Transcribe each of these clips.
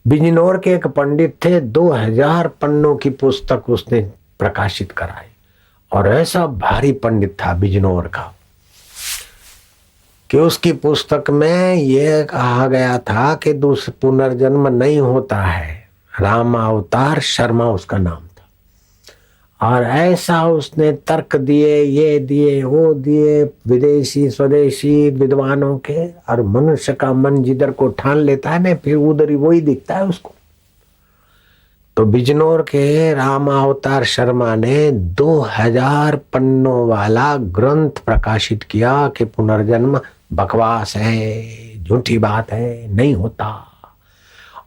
बिजनौर के एक पंडित थे, 2000 पन्नों की पुस्तक उसने प्रकाशित कराई। और ऐसा भारी पंडित था बिजनौर का कि उसकी पुस्तक में यह कहा गया था कि दूसरा पुनर्जन्म नहीं होता है। राम अवतार शर्मा उसका नाम था। और ऐसा उसने तर्क दिए, ये दिए वो दिए, विदेशी स्वदेशी विद्वानों के। और मनुष्य का मन जिधर को ठान लेता है ना, फिर उधर ही वही दिखता है उसको। तो बिजनौर के राम अवतार शर्मा ने 2000 पन्नों वाला ग्रंथ प्रकाशित किया कि पुनर्जन्म बकवास है, झूठी बात है, नहीं होता।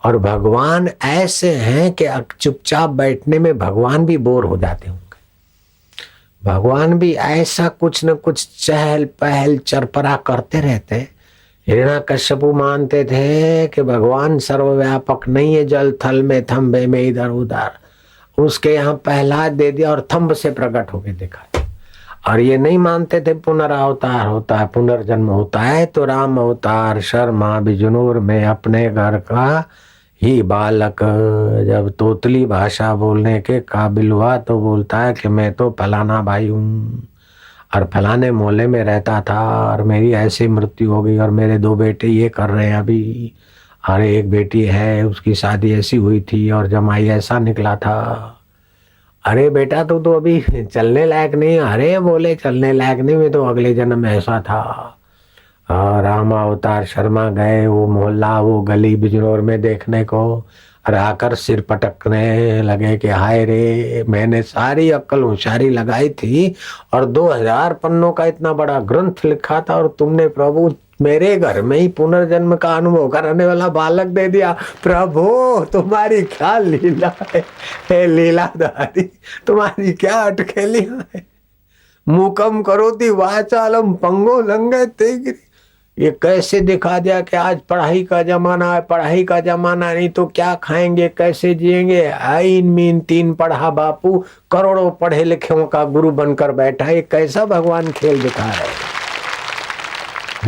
और भगवान ऐसे हैं कि चुपचाप बैठने में भगवान भी बोर हो जाते होंगे। भगवान भी ऐसा कुछ न कुछ चहल पहल चरपरा करते रहते। हिरण्यकश्यपु मानते थे कि भगवान सर्वव्यापक नहीं है, जल थल में थंबे में इधर उधर। उसके यहाँ प्रहलाद दे दिया और थंब से प्रकट होके दिखा। और ये नहीं मानते थे पुनरावतार होता है, पुनर्जन्म होता है। तो राम अवतार शर्मा बिजनौर में अपने घर का ही बालक जब तोतली भाषा बोलने के काबिल हुआ तो बोलता है कि मैं तो फलाना भाई हूँ और फलाने मोहल्ले में रहता था और मेरी ऐसी मृत्यु हो गई और मेरे 2 बेटे ये कर रहे हैं अभी, और एक बेटी है उसकी शादी ऐसी हुई थी और जमाई ऐसा निकला था। अरे बेटा तो अभी चलने लायक नहीं। अरे बोले चलने लायक नहीं, मैं तो अगले जन्म में ऐसा था। और राम अवतार शर्मा गए वो मोहल्ला वो गली बिजनौर में देखने को, और आकर सिर पटकने लगे कि हाय रे, मैंने सारी अक्ल होशियारी लगाई थी और 2000 पन्नों का इतना बड़ा ग्रंथ लिखा था और तुमने प्रभु मेरे घर में ही पुनर्जन्म का अनुभव कराने वाला बालक दे दिया। प्रभु तुम्हारी क्या लीला है, हे लीलाधारी, तुम्हारी क्या अटखेलियां है। मुकम करोति वाचालम पंगो लंगे तेगिरी। ये कैसे दिखा दिया कि आज पढ़ाई का जमाना है, पढ़ाई का जमाना नहीं तो क्या खाएंगे, कैसे जिएंगे। आइन मीन 3 पढ़ा बापू, करोड़ों पढ़े लिखे का गुरु बनकर बैठा है। कैसा भगवान खेल दिखा रहे हैं।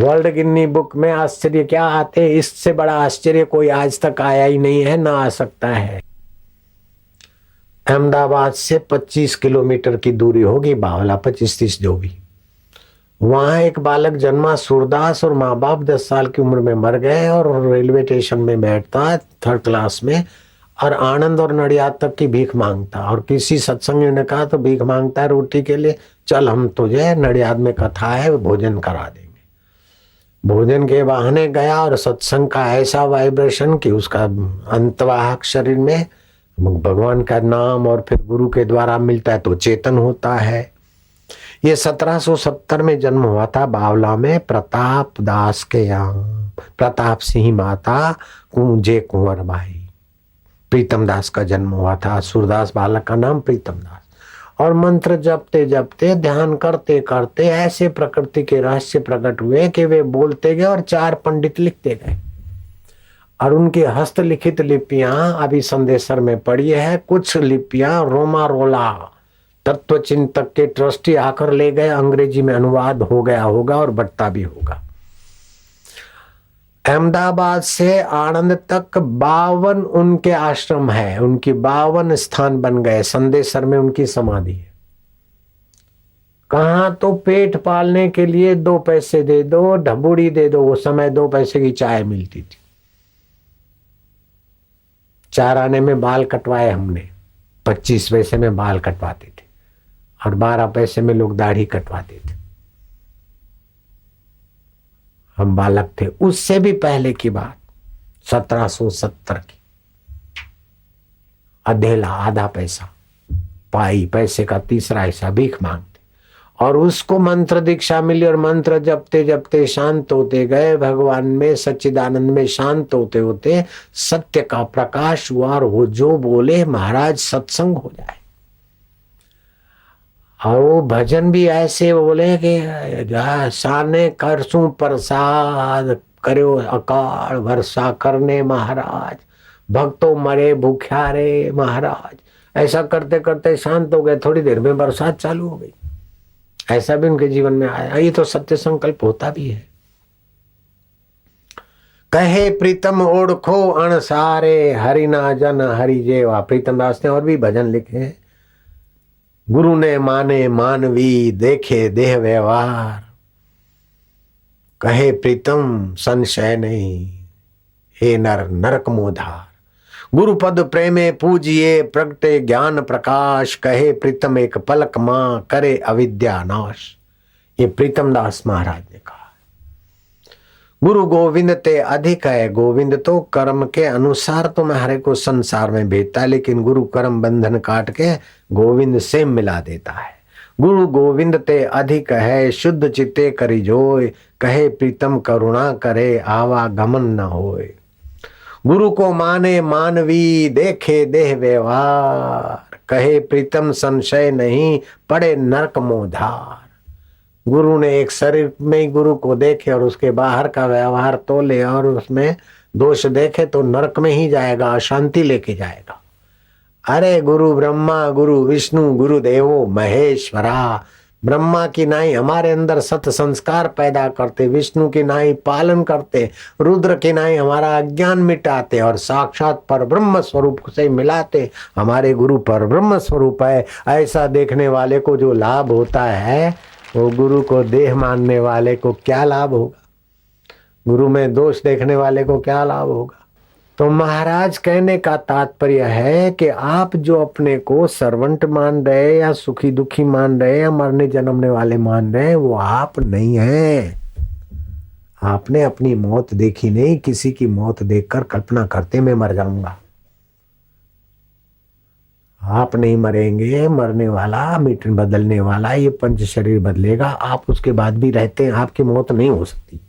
वर्ल्ड गिन्नी बुक में आश्चर्य क्या आते, इससे बड़ा आश्चर्य कोई आज तक आया ही नहीं है, ना आ सकता है। अहमदाबाद से 25 किलोमीटर की दूरी होगी, बावला 25-30 जो भी। वहां एक बालक जन्मा सूरदास और माँ बाप 10 साल की उम्र में मर गए और रेलवे स्टेशन में बैठता है 3rd क्लास में और आनंद और नडियाद तक की भीख मांगता। और किसी सत्संगी ने कहा तो भीख मांगता है रोटी के लिए, चल हम तुझे नडियाद में कथा है भोजन करा देंगे। भोजन के बहाने गया और सत्संग का ऐसा वाइब्रेशन कि उसका अंतवाहक शरीर में भगवान का नाम और फिर गुरु के द्वारा मिलता है तो चेतन होता है। ये 1770 में जन्म हुआ था बावला में, प्रताप दास के यहाँ। प्रताप सिंह माता कुंजे कुंवर भाई, प्रीतम दास का जन्म हुआ था। सूरदास बालक का नाम प्रीतम दास। और मंत्र जपते जपते ध्यान करते करते ऐसे प्रकृति के रहस्य प्रकट हुए कि वे बोलते गए और 4 पंडित लिखते गए। और उनकी हस्तलिखित लिपियां अभी संदेशर में पड़ी है। कुछ लिपियां रोमा रोला तत्व चिंतक के ट्रस्टी आकर ले गए, अंग्रेजी में अनुवाद हो गया होगा और बढ़ता भी होगा। अहमदाबाद से आनंद तक 52 उनके आश्रम है, उनकी 52 स्थान बन गए। संदेशर में उनकी समाधि है। कहां तो पेट पालने के लिए 2 पैसे दे दो, ढबूड़ी दे दो। वो समय 2 पैसे की चाय मिलती थी। 4 आने में बाल कटवाए हमने, 25 पैसे में बाल कटवाते थे और 12 पैसे में लोग दाढ़ी कटवाते थे। हम बालक थे। उससे भी पहले की बात 1770 की। अधेला, आधा पैसा, पाई पैसे का 3रा हिस्सा भीख मांगते। और उसको मंत्र दीक्षा मिली और मंत्र जपते जपते शांत होते गए। भगवान में सच्चिदानंद में शांत होते होते सत्य का प्रकाश हुआ और वो जो बोले महाराज सत्संग हो जाए। और वो भजन भी ऐसे बोले कि साने करसूं प्रसाद करो अकाल वर्षा करने महाराज, भक्तों मरे भूख्यारे महाराज। ऐसा करते करते शांत हो गए। थोड़ी देर में बरसात चालू हो गई। ऐसा भी उनके जीवन में आया। ये तो सत्य संकल्प होता भी है। कहे प्रीतम ओढ़खो अणसारे, हरि ना जन हरि जेवा। प्रीतम दास ने और भी भजन लिखे हैं। गुरु ने माने मानवी, देखे देह व्यवहार, कहे प्रीतम संशय नहीं, हे नर नरक मोधार। गुरु पद प्रेमे पूजिए, प्रगटे ज्ञान प्रकाश, कहे प्रीतम एक पलक मां, करे अविद्या नाश। ये प्रीतम दास महाराज ने कहा। गुरु गोविंद ते अधिक है। गोविंद तो कर्म के अनुसार तुम्हारे को संसार में भेजता है, लेकिन गुरु कर्म बंधन काट के गोविंद से मिला देता है। गुरु गोविंद ते अधिक है, शुद्ध चित्ते करी जोय, कहे प्रीतम करुणा करे, आवागमन न होए। गुरु को माने मानवी, देखे देह व्यवहार, कहे प्रीतम संशय नहीं, पड़े नरक मोधार। गुरु ने एक शरीर में ही गुरु को देखे और उसके बाहर का व्यवहार तोले और उसमें दोष देखे तो नरक में ही जाएगा, अशांति लेके जाएगा। अरे गुरु ब्रह्मा, गुरु विष्णु, गुरु देवो महेश्वरा। ब्रह्मा की नाई हमारे अंदर सत संस्कार पैदा करते, विष्णु की नाई पालन करते, रुद्र की नाई हमारा अज्ञान मिटाते और साक्षात पर ब्रह्म स्वरूप से मिलाते। हमारे गुरु पर ब्रह्म स्वरूप है। ऐसा देखने वाले को जो लाभ होता है, वो गुरु को देह मानने वाले को क्या लाभ होगा? गुरु में दोष देखने वाले को क्या लाभ होगा? तो महाराज कहने का तात्पर्य है कि आप जो अपने को सर्वेंट मान रहे या सुखी दुखी मान रहे या मरने जन्मने वाले मान रहे हैं, वो आप नहीं है। आपने अपनी मौत देखी नहीं। किसी की मौत देखकर कल्पना करते मैं मर जाऊंगा। आप नहीं मरेंगे। मरने वाला, मिट बदलने वाला, ये पंच शरीर बदलेगा। आप उसके बाद भी रहते हैं। आपकी मौत नहीं हो सकती।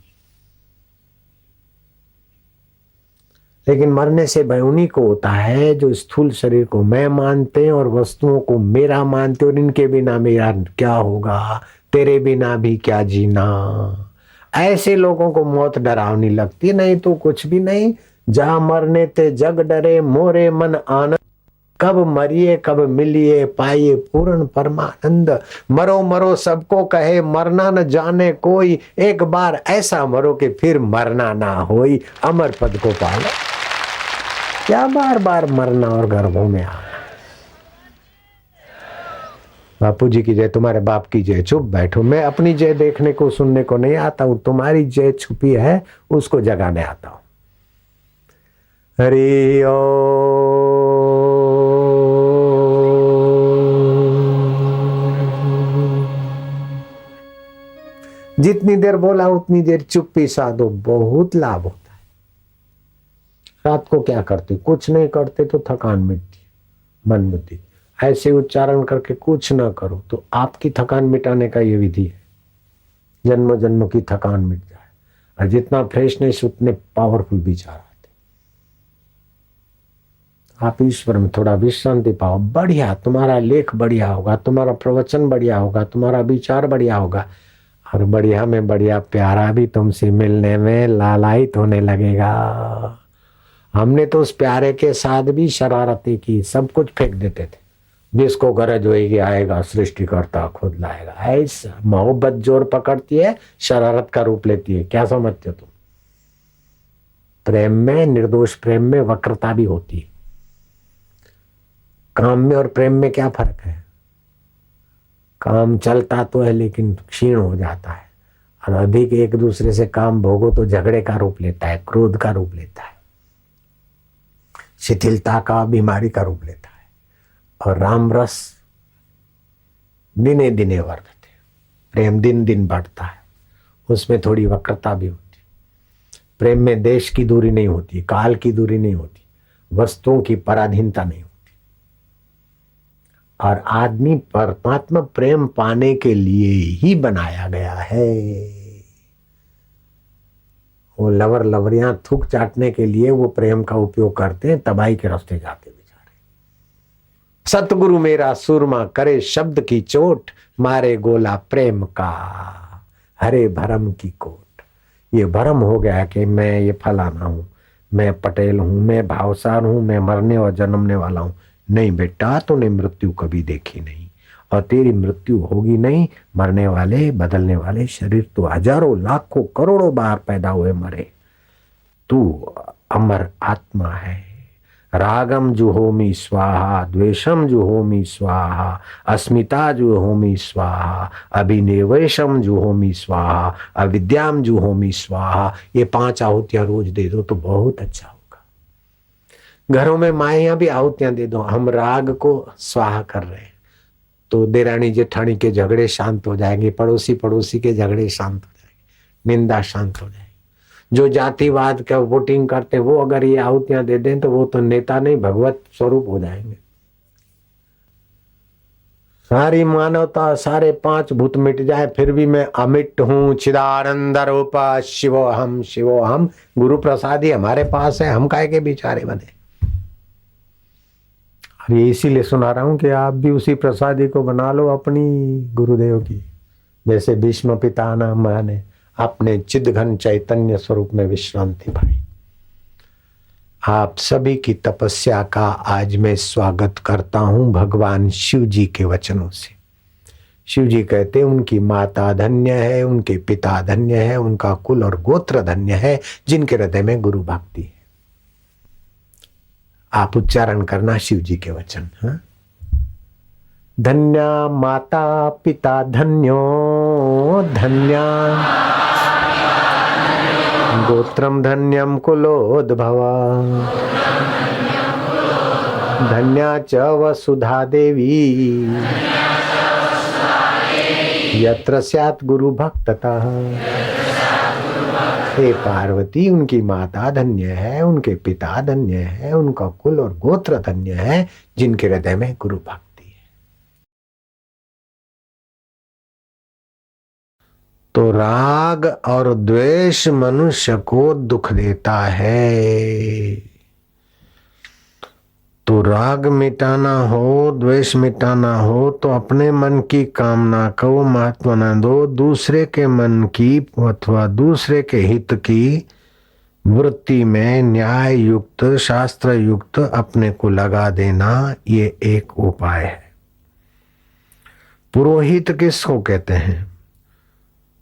लेकिन मरने से भय उन्हीं को होता है जो स्थूल शरीर को मैं मानते हैं और वस्तुओं को मेरा मानते, और इनके बिना मेरा क्या होगा, तेरे बिना भी क्या जीना। ऐसे लोगों को मौत डरावनी लगती, नहीं तो कुछ भी नहीं। जा मरने ते जग डरे, मोरे मन आनंद, कब मरिए कब मिलिए, पाइए पूर्ण परमानंद। मरो मरो सबको कहे, मरना न जाने कोई, एक बार ऐसा मरो कि फिर मरना ना होई, अमर पद को पालो। क्या बार बार मरना और गर्भों में आना। बापू जी की जय, तुम्हारे बाप की जय। चुप बैठो। मैं अपनी जय देखने को सुनने को नहीं आता हूं, तुम्हारी जय छुपी है उसको जगाने आता हूं। हरि ओम। जितनी देर बोला उतनी देर चुप्पी साधो, बहुत लाभ होता है। रात को क्या करते? कुछ नहीं करते तो थकान मिटती, मन बुद्धि। ऐसे उच्चारण करके कुछ ना करो तो आपकी थकान मिटाने का ये विधि है। जन्म जन्म की थकान मिट जाए। और जितना फ्रेशनेस उतने पावरफुल विचार आते। आप ईश्वर में थोड़ा विश्रांति पाओ, बढ़िया, तुम्हारा लेख बढ़िया होगा, तुम्हारा प्रवचन बढ़िया होगा, तुम्हारा विचार बढ़िया होगा, और बढ़िया में बढ़िया प्यारा भी तुमसे मिलने में लालायित होने लगेगा। हमने तो उस प्यारे के साथ भी शरारती की, सब कुछ फेंक देते थे। जिसको गरज होगी आएगा, सृष्टिकर्ता खुद लाएगा। ऐसा मोहब्बत जोर पकड़ती है, शरारत का रूप लेती है। क्या समझते हो तुम? प्रेम में, निर्दोष प्रेम में वक्रता भी होती है। काम में और प्रेम में क्या फर्क है? काम चलता तो है लेकिन क्षीण हो जाता है, और अधिक एक दूसरे से काम भोगो तो झगड़े का रूप लेता है, क्रोध का रूप लेता है, शिथिलता का, बीमारी का रूप लेता है। और राम रस दिने दिने वर्धते, प्रेम दिन दिन बढ़ता है, उसमें थोड़ी वक्रता भी होती। प्रेम में देश की दूरी नहीं होती, काल की दूरी नहीं होती, वस्तुओं की पराधीनता नहीं होती। और आदमी परमात्मा प्रेम पाने के लिए ही बनाया गया है। वो लवर लवरियां थूक चाटने के लिए वो प्रेम का उपयोग करते हैं, तबाही के रास्ते जाते बेचारे। सतगुरु मेरा सुरमा करे शब्द की चोट, मारे गोला प्रेम का हरे भरम की कोट। ये भरम हो गया कि मैं ये फलाना हूं, मैं पटेल हूं, मैं भावसार हूं, मैं मरने और जन्मने वाला हूं। नहीं बेटा, तूने मृत्यु कभी देखी नहीं और तेरी मृत्यु होगी नहीं। मरने वाले, बदलने वाले शरीर तो हजारों लाखों करोड़ों बार पैदा हुए मरे। तू अमर आत्मा है। रागम जुहोमि स्वाहा, द्वेषम जुहोमि स्वाहा, अस्मिता जुहोमि स्वाहा, अभिनिवेशम जुहोमि स्वाहा, अविद्याम जुहोमि स्वाहा। ये 5 आहुतियां रोज दे दो तो बहुत अच्छा होगा। घरों में माइयां भी आहुतियां दे दो। हम राग को स्वाहा कर रहे हैं तो देरानी जेठानी के झगड़े शांत हो जाएंगे, पड़ोसी के झगड़े शांत हो जाएंगे, निंदा शांत हो जाएगी। जो जातिवाद का वोटिंग करते वो अगर ये आहुतियां दे दें तो वो तो नेता नहीं भगवत स्वरूप हो जाएंगे। सारी मानवता, सारे 5 भूत मिट जाए फिर भी मैं अमिट हूं, चिदानंद रूप शिवोहम शिवोहम। गुरु प्रसादी हमारे पास है, हम काहे के बेचारे बने। अब ये इसीलिए सुना रहा हूं कि आप भी उसी प्रसादी को बना लो अपनी गुरुदेव की, जैसे भीष्म पितामह माने अपने चिदघन चैतन्य स्वरूप में विश्रांति पाई। आप सभी की तपस्या का आज मैं स्वागत करता हूं भगवान शिव जी के वचनों से। शिव जी कहते उनकी माता धन्य है, उनके पिता धन्य है, उनका कुल और गोत्र धन्य है, जिनके हृदय में गुरु भक्ति है। आप उच्चारण करना शिव जी के वचन। हाँ? धन्या माता पिता धन्यो धन्या गोत्रम धन्यम कुलोद्भव धन्या च वसुधा देवी यत्र स्यात् गुरु भक्तता। हे पार्वती, उनकी माता धन्य है, उनके पिता धन्य है, उनका कुल और गोत्र धन्य है, जिनके हृदय में गुरु भक्ति है। तो राग और द्वेष मनुष्य को दुख देता है। तो राग मिटाना हो, द्वेष मिटाना हो तो अपने मन की कामना को महत्व न दो, दूसरे के मन की अथवा दूसरे के हित की वृत्ति में न्याय युक्त शास्त्र युक्त अपने को लगा देना, ये एक उपाय है। पुरोहित किसको कहते हैं?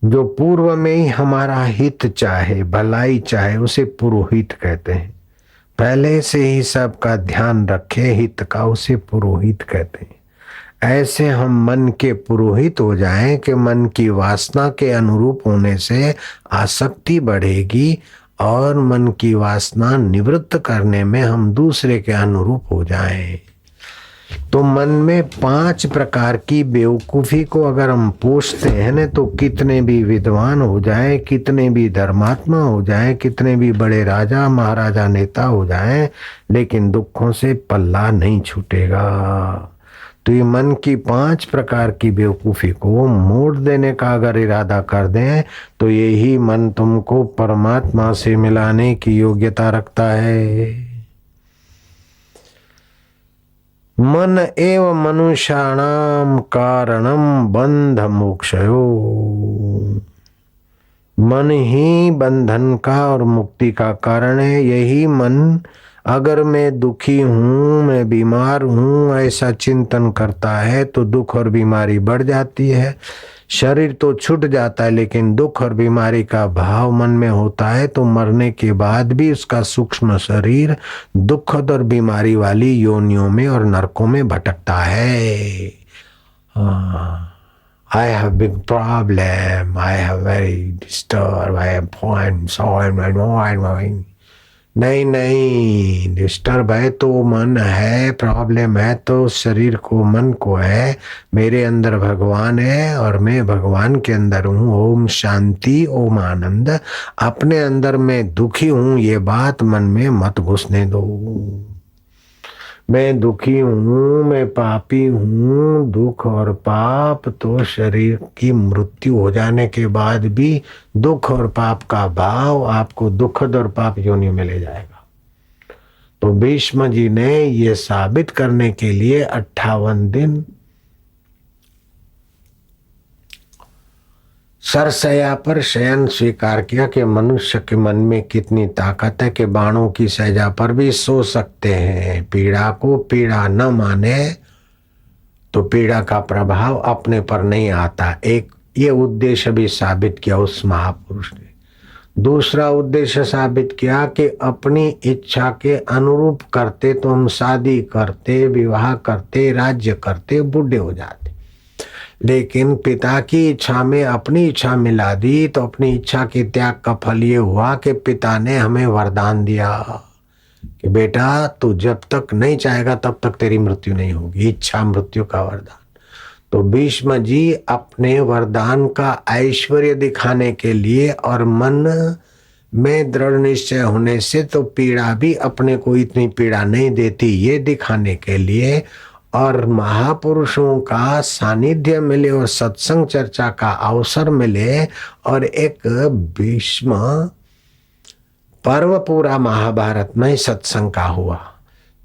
जो पूर्व में ही हमारा हित चाहे, भलाई चाहे, उसे पुरोहित कहते हैं। पहले से ही सबका ध्यान रखे हित का, उसे पुरोहित कहते हैं। ऐसे हम मन के पुरोहित हो जाएं कि मन की वासना के अनुरूप होने से आसक्ति बढ़ेगी और मन की वासना निवृत्त करने में हम दूसरे के अनुरूप हो जाएं। तो मन में 5 प्रकार की बेवकूफी को अगर हम पोषते हैं ना, तो कितने भी विद्वान हो जाएं, कितने भी धर्मात्मा हो जाएं, कितने भी बड़े राजा महाराजा नेता हो जाएं, लेकिन दुखों से पल्ला नहीं छूटेगा। तो ये मन की 5 प्रकार की बेवकूफी को मोड़ देने का अगर इरादा कर दें तो यही मन तुमको परमात्मा से मिलाने की योग्यता रखता है। मन एव मनुष्याणाम कारणम बंध मोक्षयो। मन ही बंधन का और मुक्ति का कारण है। यही मन अगर मैं दुखी हूँ, मैं बीमार हूँ, ऐसा चिंतन करता है तो दुख और बीमारी बढ़ जाती है। शरीर तो छूट जाता है, लेकिन दुख और बीमारी का भाव मन में होता है, तो मरने के बाद भी उसका सूक्ष्म शरीर दुखद और बीमारी वाली योनियों में और नरकों में भटकता है। I have big problem, I have very disturbed, I am point, so my mind. नहीं, डिस्टर्ब है तो मन है, प्रॉब्लम है तो शरीर को, मन को है। मेरे अंदर भगवान है और मैं भगवान के अंदर हूँ। ओम शांति, ओम आनंद। अपने अंदर मैं दुखी हूँ, ये बात मन में मत घुसने दो। मैं दुखी हूँ, मैं पापी हूँ। दुख और पाप तो शरीर की मृत्यु हो जाने के बाद भी दुख और पाप का भाव आपको दुखद और पाप योनि में ले जाएगा। तो भीष्म जी ने ये साबित करने के लिए 58 दिन सरसया पर शयन स्वीकार किया कि मनुष्य के मन में कितनी ताकत है कि बाणों की सजा पर भी सो सकते हैं। पीड़ा को पीड़ा न माने तो पीड़ा का प्रभाव अपने पर नहीं आता। एक ये उद्देश्य भी साबित किया उस महापुरुष ने। दूसरा उद्देश्य साबित किया कि अपनी इच्छा के अनुरूप करते तो हम शादी करते, विवाह करते, राज्य करते, बूढ़े हो जाते। लेकिन पिता की इच्छा में अपनी इच्छा मिला दी तो अपनी इच्छा के त्याग का फल ये हुआ कि पिता ने हमें वरदान दिया कि बेटा तू जब तक नहीं चाहेगा तब तक तेरी मृत्यु नहीं होगी, इच्छा मृत्यु का वरदान। तो भीष्म जी अपने वरदान का ऐश्वर्य दिखाने के लिए और मन में दृढ़ निश्चय होने से तो पीड़ा भी अपने को इतनी पीड़ा नहीं देती, ये दिखाने के लिए, और महापुरुषों का सानिध्य मिले और सत्संग चर्चा का अवसर मिले और एक भीष्म पर्व पूरा महाभारत में सत्संग का हुआ।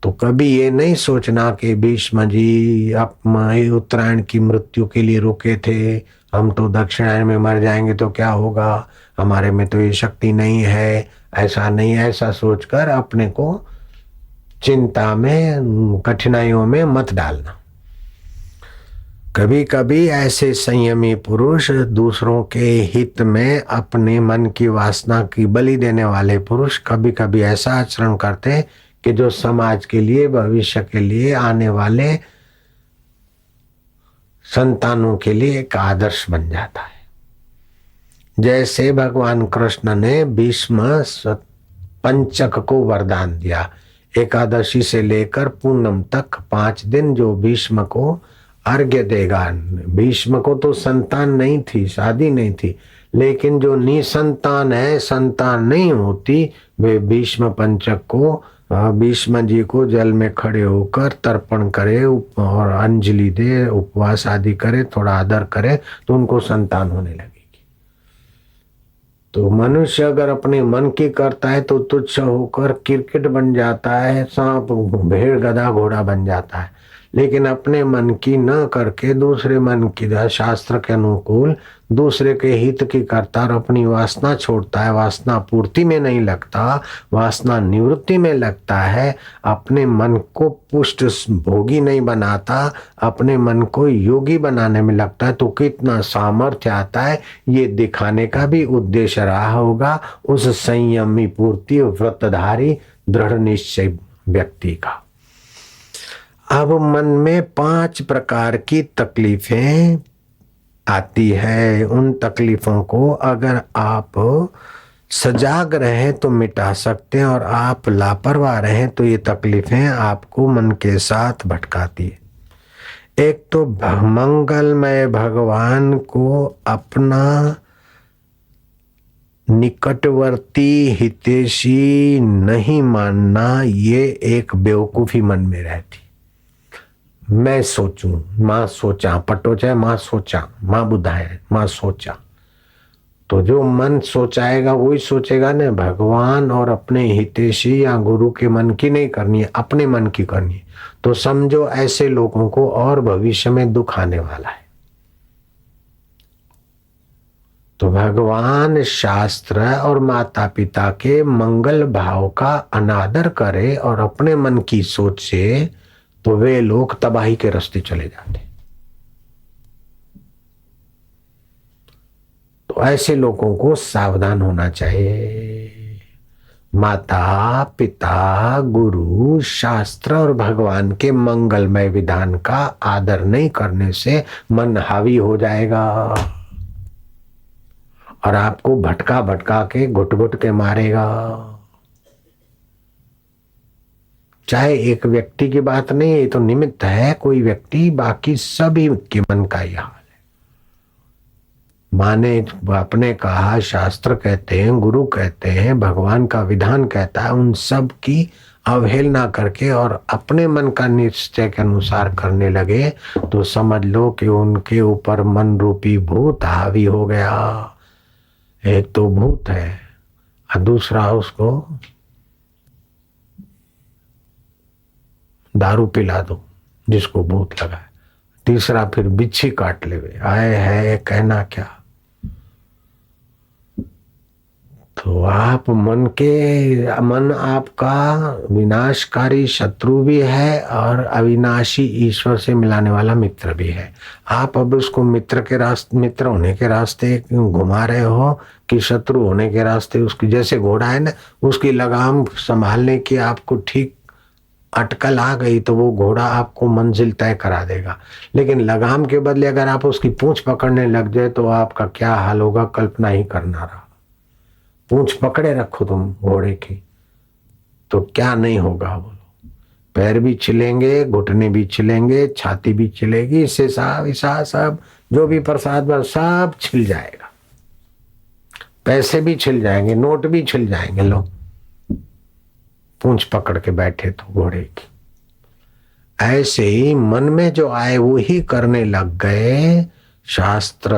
तो कभी ये नहीं सोचना कि भीष्म जी अब उत्तरायण की मृत्यु के लिए रुके थे, हम तो दक्षिणायन में मर जाएंगे तो क्या होगा, हमारे में तो ये शक्ति नहीं है, ऐसा नहीं। ऐसा सोचकर अपने को चिंता में, कठिनाइयों में मत डालना। कभी कभी ऐसे संयमी पुरुष, दूसरों के हित में अपने मन की वासना की बलि देने वाले पुरुष कभी कभी ऐसा आचरण करते कि जो समाज के लिए, भविष्य के लिए, आने वाले संतानों के लिए एक आदर्श बन जाता है। जैसे भगवान कृष्ण ने भीष्म पंचक को वरदान दिया, एकादशी से लेकर पूर्णम तक 5 दिन जो भीष्म को अर्घ्य देगा। भीष्म को तो संतान नहीं थी, शादी नहीं थी, लेकिन जो निसंतान है, संतान नहीं होती, वे भीष्म पंचक को, भीष्म जी को जल में खड़े होकर तर्पण करे और अंजलि दे, उपवास आदि करे, थोड़ा आदर करे तो उनको संतान होने लगेगी। तो मनुष्य अगर अपने मन की करता है तो तुच्छ होकर क्रिकेट बन जाता है, सांप, भेड़, गधा, घोड़ा बन जाता है। लेकिन अपने मन की न करके दूसरे मन की, शास्त्र के अनुकूल दूसरे के हित की करता और अपनी वासना छोड़ता है, वासना पूर्ति में नहीं लगता, वासना निवृत्ति में लगता है, अपने मन को पुष्ट भोगी नहीं बनाता, अपने मन को योगी बनाने में लगता है, तो कितना सामर्थ्य आता है ये दिखाने का भी उद्देश्य रहा होगा उस संयमी पूर्ति व्रतधारी दृढ़ निश्चय व्यक्ति का। अब मन में 5 प्रकार की तकलीफें आती है। उन तकलीफों को अगर आप सजाग रहे तो मिटा सकते हैं, और आप लापरवाह रहे तो ये तकलीफें आपको मन के साथ भटकाती है। एक तो मंगलमय भगवान को अपना निकटवर्ती हितैषी नहीं मानना, ये एक बेवकूफी मन में रहती। मैं सोचूं, मां सोचा, पटोचा मां सोचा, मां बुधाए मां सोचा, तो जो मन सोचाएगा वही सोचेगा ना। भगवान और अपने हितैषी या गुरु के मन की नहीं करनी है, अपने मन की करनी है। तो समझो ऐसे लोगों को और भविष्य में दुख आने वाला है। तो भगवान, शास्त्र और माता पिता के मंगल भाव का अनादर करे और अपने मन की सोच से, तो वे लोग तबाही के रास्ते चले जाते। तो ऐसे लोगों को सावधान होना चाहिए। माता पिता, गुरु, शास्त्र और भगवान के मंगलमय विधान का आदर नहीं करने से मन हावी हो जाएगा और आपको भटका भटका के घुट घुट के मारेगा। चाहे एक व्यक्ति की बात नहीं, ये तो निमित्त है कोई व्यक्ति, बाकी सभी के मन का ही हाल है। माने आपने कहा, शास्त्र कहते हैं, गुरु कहते हैं, भगवान का विधान कहता है, उन सब की अवहेलना करके और अपने मन का निश्चय के अनुसार करने लगे तो समझ लो कि उनके ऊपर मन रूपी भूत हावी हो गया। एक तो भूत है और दूसरा उसको दारू पिला दो जिसको भूत लगा है, तीसरा फिर बिच्छी काट ले। आए है कहना क्या। तो आप मन आपका विनाशकारी शत्रु भी है और अविनाशी ईश्वर से मिलाने वाला मित्र भी है। आप अब उसको मित्र होने के रास्ते घुमा रहे हो कि शत्रु होने के रास्ते। उसकी जैसे घोड़ा है ना, उसकी लगाम संभालने की आपको ठीक अटकल आ गई तो वो घोड़ा आपको मंजिल तय करा देगा, लेकिन लगाम के बदले अगर आप उसकी पूंछ पकड़ने लग जाए तो आपका क्या हाल होगा कल्पना ही करना रहा। पूंछ पकड़े रखो तुम घोड़े की तो क्या नहीं होगा बोलो। पैर भी छिलेंगे, घुटने भी छिलेंगे, छाती भी छिलेगी, इससे सब जो भी प्रसाद बस सब छिल जाएगा, पैसे भी छिल जाएंगे, नोट भी छिल जाएंगे। लो पूंछ पकड़ के बैठे तो घोड़े की। ऐसे ही मन में जो आए वो ही करने लग गए। शास्त्र,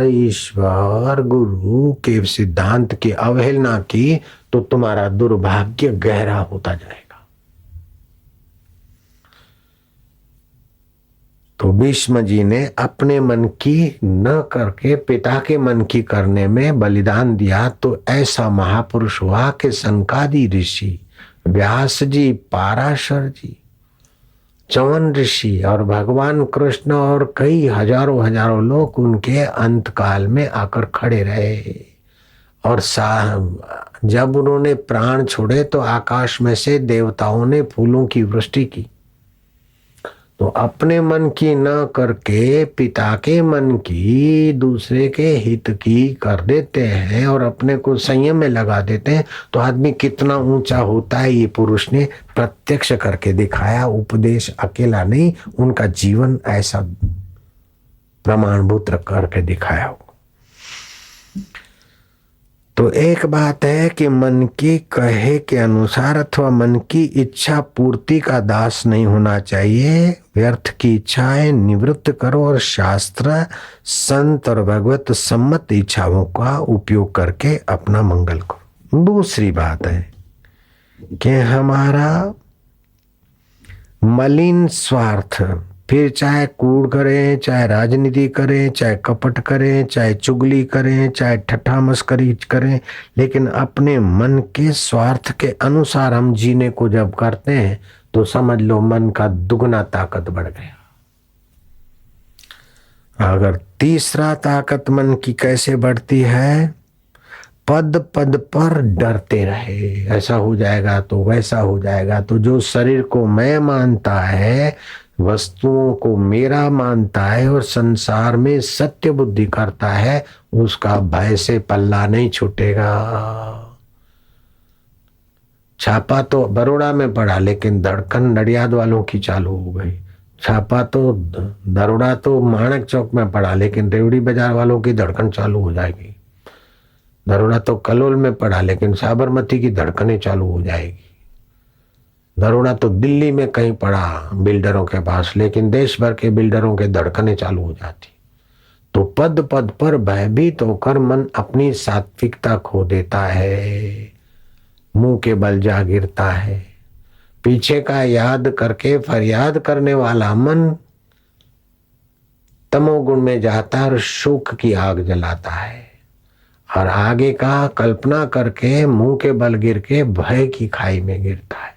ईश्वर, गुरु के सिद्धांत की अवहेलना की तो तुम्हारा दुर्भाग्य गहरा होता जाएगा। तो भीष्म जी ने अपने मन की न करके पिता के मन की करने में बलिदान दिया, तो ऐसा महापुरुष हुआ कि सनकादि ऋषि, व्यास जी, पाराशर जी, चवन ऋषि और भगवान कृष्ण और कई हजारों लोग उनके अंत काल में आकर खड़े रहे। और जब उन्होंने प्राण छोड़े तो आकाश में से देवताओं ने फूलों की वृष्टि की। तो अपने मन की न करके पिता के मन की, दूसरे के हित की कर देते हैं और अपने को संयम में लगा देते हैं, तो आदमी कितना ऊंचा होता है ये पुरुष ने प्रत्यक्ष करके दिखाया। उपदेश अकेला नहीं, उनका जीवन ऐसा प्रमाणभूत करके दिखाया हो। तो एक बात है कि मन की कहे के अनुसार अथवा मन की इच्छा पूर्ति का दास नहीं होना चाहिए। व्यर्थ की इच्छाएं निवृत्त करो और शास्त्र, संत और भगवत सम्मत इच्छाओं का उपयोग करके अपना मंगल करो। दूसरी बात है कि हमारा मलिन स्वार्थ, फिर चाहे कूड़ करें, चाहे राजनीति करें, चाहे कपट करें, चाहे चुगली करें, चाहे ठट्ठा मस्करी करें, लेकिन अपने मन के स्वार्थ के अनुसार हम जीने को जब करते हैं तो समझ लो मन का दुगना ताकत बढ़ गया। अगर तीसरा ताकत मन की कैसे बढ़ती है, पद पद पर डरते रहे, ऐसा हो जाएगा तो वैसा हो जाएगा। तो जो शरीर को मैं मानता है, वस्तुओं को मेरा मानता है और संसार में सत्य बुद्धि करता है, उसका भय से पल्ला नहीं छूटेगा। छापा तो बरोड़ा में पड़ा, लेकिन धड़कन नडियाद वालों की चालू हो गई। छापा तो दरोड़ा तो माणक चौक में पड़ा, लेकिन रेवड़ी बाजार वालों की धड़कन चालू हो जाएगी। दरोड़ा तो कलोल में पड़ा, लेकिन साबरमती की धड़कनें चालू हो जाएगी। दरोड़ा तो दिल्ली में कहीं पड़ा बिल्डरों के पास, लेकिन देश भर के बिल्डरों के धड़कनें चालू हो जाती। तो पद पद पर भयभीत होकर मन अपनी सात्विकता खो देता है, मुंह के बल जा गिरता है। पीछे का याद करके फरियाद करने वाला मन तमोगुण में जाता है और शोक की आग जलाता है, और आगे का कल्पना करके मुंह के बल गिर के भय की खाई में गिरता है।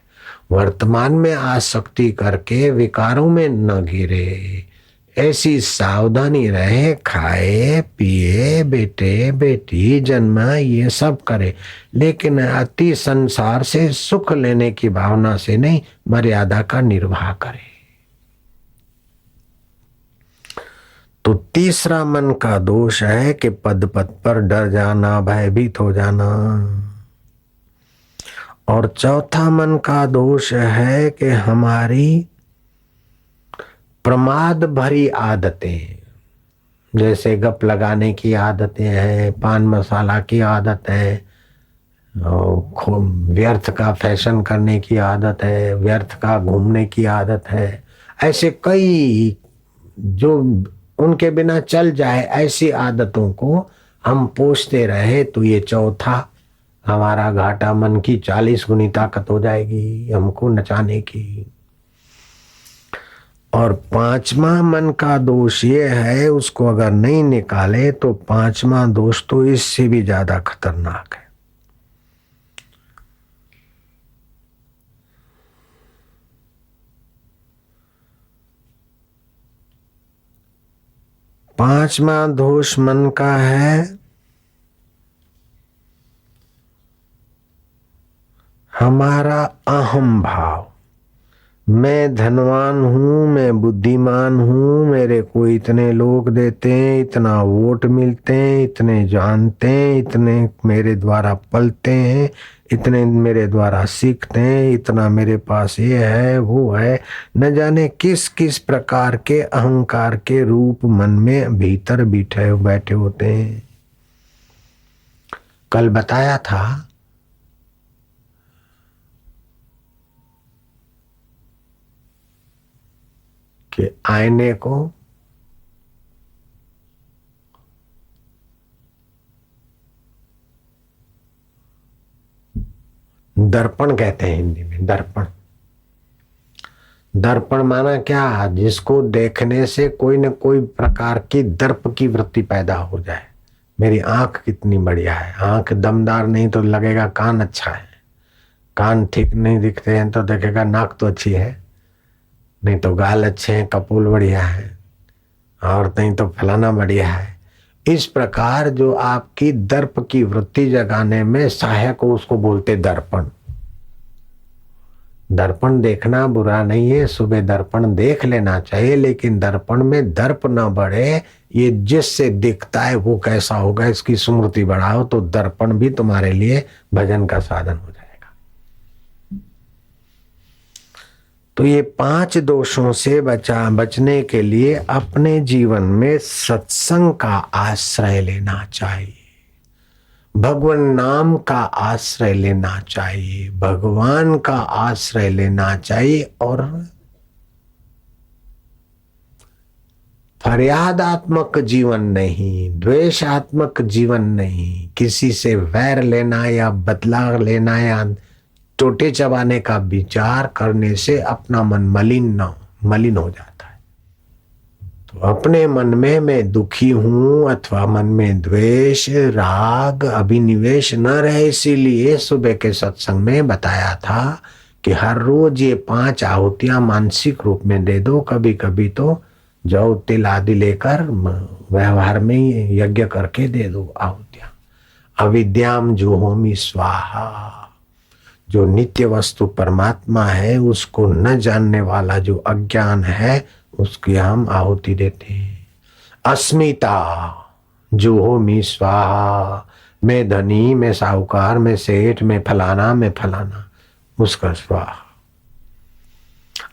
वर्तमान में आसक्ति करके विकारों में न गिरे, ऐसी सावधानी रहे। खाए पिए, बेटे बेटी जन्म, ये सब करे, लेकिन अति संसार से सुख लेने की भावना से नहीं, मर्यादा का निर्वाह करे। तो तीसरा मन का दोष है कि पद पद पर डर जाना, भयभीत हो जाना। और चौथा मन का दोष है कि हमारी प्रमाद भरी आदतें, जैसे गप लगाने की आदतें हैं, पान मसाला की आदत है, व्यर्थ का फैशन करने की आदत है, व्यर्थ का घूमने की आदत है। ऐसे कई जो उनके बिना चल जाए, ऐसी आदतों को हम पोषते रहे तो ये चौथा हमारा घाटा मन की 40 गुनी ताकत हो जाएगी हमको नचाने की। और पांचवा मन का दोष ये है, उसको अगर नहीं निकाले तो पांचवा दोष तो इससे भी ज्यादा खतरनाक है। पांचवा दोष मन का है हमारा अहम भाव। मैं धनवान हूं, मैं बुद्धिमान हूं, मेरे को इतने लोग देते हैं, इतना वोट मिलते हैं, इतने जानते हैं, इतने मेरे द्वारा पलते हैं, इतने मेरे द्वारा सीखते हैं, इतना मेरे पास ये है वो है। न जाने किस किस प्रकार के अहंकार के रूप मन में भीतर बैठे होते हैं। कल बताया था कि आईने को दर्पण कहते हैं हिंदी में। दर्पण, दर्पण माना क्या? जिसको देखने से कोई न कोई प्रकार की दर्प की वृत्ति पैदा हो जाए। मेरी आंख कितनी बढ़िया है, आंख दमदार नहीं तो लगेगा कान अच्छा है, कान ठीक नहीं दिखते हैं तो देखेगा नाक तो अच्छी है, नहीं तो गाल अच्छे हैं, कपूल बढ़िया है, और नहीं तो फलाना बढ़िया है। इस प्रकार जो आपकी दर्प की वृत्ति जगाने में सहायक हो उसको बोलते दर्पण। दर्पण देखना बुरा नहीं है, सुबह दर्पण देख लेना चाहिए, लेकिन दर्पण में दर्प न बढ़े। ये जिससे दिखता है वो कैसा होगा इसकी स्मृति बढ़ाओ तो दर्पण भी तुम्हारे लिए भजन का साधन हो जाएगा। तो ये 5 दोषों से बचने के लिए अपने जीवन में सत्संग का आश्रय लेना चाहिए, भगवान नाम का आश्रय लेना चाहिए, भगवान का आश्रय लेना चाहिए, और फरियादात्मक जीवन नहीं, द्वेषात्मक जीवन नहीं, किसी से वैर लेना या बदला लेना या टोटे चबाने का विचार करने से अपना मन मलिन हो जाता है। तो अपने मन में मैं दुखी हूं अथवा मन में द्वेष राग अभिनिवेश न रहे, इसीलिए सुबह के सत्संग में बताया था कि हर रोज ये 5 आहुतियां मानसिक रूप में दे दो। कभी कभी तो जौ तिल आदि लेकर व्यवहार में यज्ञ करके दे दो आहुतियां। अविद्याम जुहोमि स्वाहा, जो नित्य वस्तु परमात्मा है उसको न जानने वाला जो अज्ञान है उसकी हम आहुति देते हैं। अस्मिता जुहोमि स्वाहा, मैं धनी, मैं साहूकार, मैं सेठ, मैं फलाना, उसका स्वाहा।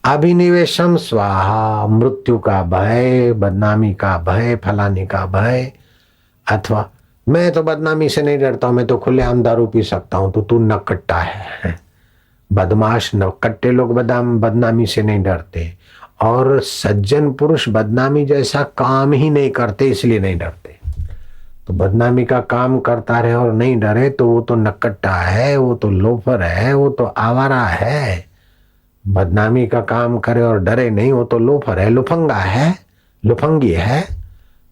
अभिनिवेशम स्वाहा, मृत्यु का भय, बदनामी का भय, फलाने का भय। अथवा मैं तो बदनामी से नहीं डरता हूं, मैं तो खुलेआम दारू पी सकता हूं, तो तू नकट्टा है, बदमाश। नकट्टे लोग बदनामी से नहीं डरते, और सज्जन पुरुष बदनामी जैसा काम ही नहीं करते इसलिए नहीं डरते। तो बदनामी का काम करता रहे और नहीं डरे तो वो तो नकट्टा है, वो तो लोफर है, वो तो आवारा है। बदनामी का काम करे और डरे नहीं, वो तो लोफर है, लुफंगा है, लुफंगी है।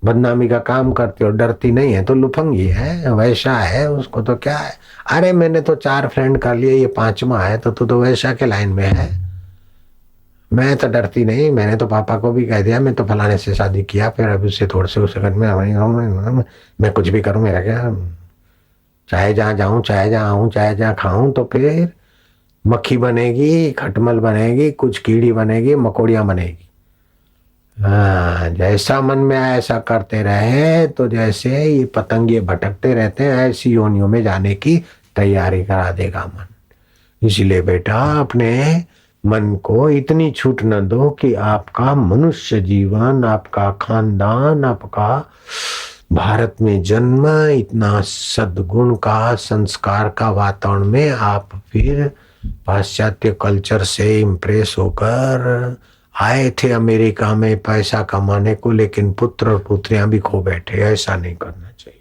बदनामी का काम करती और डरती नहीं है तो लुफंगी है, वैसा है, उसको तो क्या है। अरे मैंने तो 4 फ्रेंड कर लिए, ये 5वां है, तो तू तो वैसा के लाइन में है। मैं तो डरती नहीं, मैंने तो पापा को भी कह दिया मैं तो फलाने से शादी किया, फिर अभी उससे थोड़े से उस सेकंड में मैं कुछ भी करूं, मेरा क्या, चाहे जहाँ जाऊं, चाहे जहाँ आऊं, चाहे जहाँ खाऊं, तो फिर मक्खी बनेगी, खटमल बनेगी, कुछ कीड़ी बनेगी, मकोड़ियां बनेगी। हाँ, जैसा मन में आए ऐसा करते रहे तो जैसे ये पतंगे भटकते रहते हैं ऐसी योनियों में जाने की तैयारी करा देगा मन। इसलिए बेटा अपने मन को इतनी छूट न दो कि आपका मनुष्य जीवन, आपका खानदान, आपका भारत में जन्म, इतना सद्गुण का संस्कार का वातावरण में आप फिर पाश्चात्य कल्चर से इम्प्रेस होकर आए थे अमेरिका में पैसा कमाने को, लेकिन पुत्र और पुत्रियां भी खो बैठे। ऐसा नहीं करना चाहिए।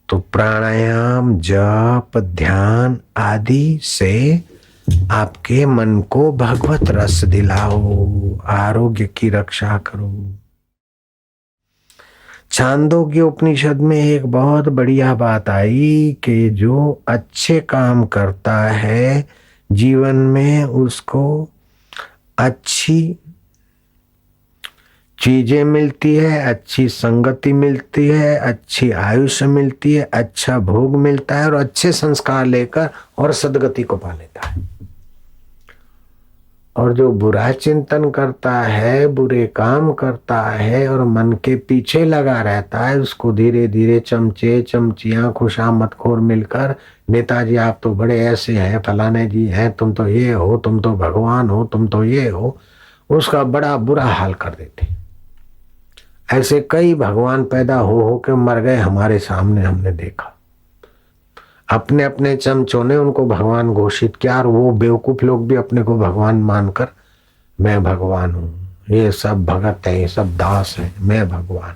तो प्राणायाम, जप, ध्यान आदि से आपके मन को भगवत रस दिलाओ, आरोग्य की रक्षा करो। छांदोग्य उपनिषद में एक बहुत बढ़िया बात आई कि जो अच्छे काम करता है जीवन में उसको अच्छी चीजें मिलती है, अच्छी संगति मिलती है, अच्छी आयुष्य मिलती है, अच्छा भोग मिलता है और अच्छे संस्कार लेकर और सदगति को पा लेता है। और जो बुरा चिंतन करता है, बुरे काम करता है और मन के पीछे लगा रहता है, उसको धीरे धीरे चमचे चमचियां खुशामदखोर मिलकर, नेताजी आप तो बड़े ऐसे हैं, फलाने जी हैं, तुम तो ये हो, तुम तो भगवान हो, तुम तो ये हो, उसका बड़ा बुरा हाल कर देते। ऐसे कई भगवान पैदा हो के मर गए हमारे सामने, हमने देखा। अपने अपने चमचों ने उनको भगवान घोषित किया और वो बेवकूफ लोग भी अपने को भगवान मानकर मैं भगवान हूं, ये सब भगत है, ये सब दास है, मैं भगवान।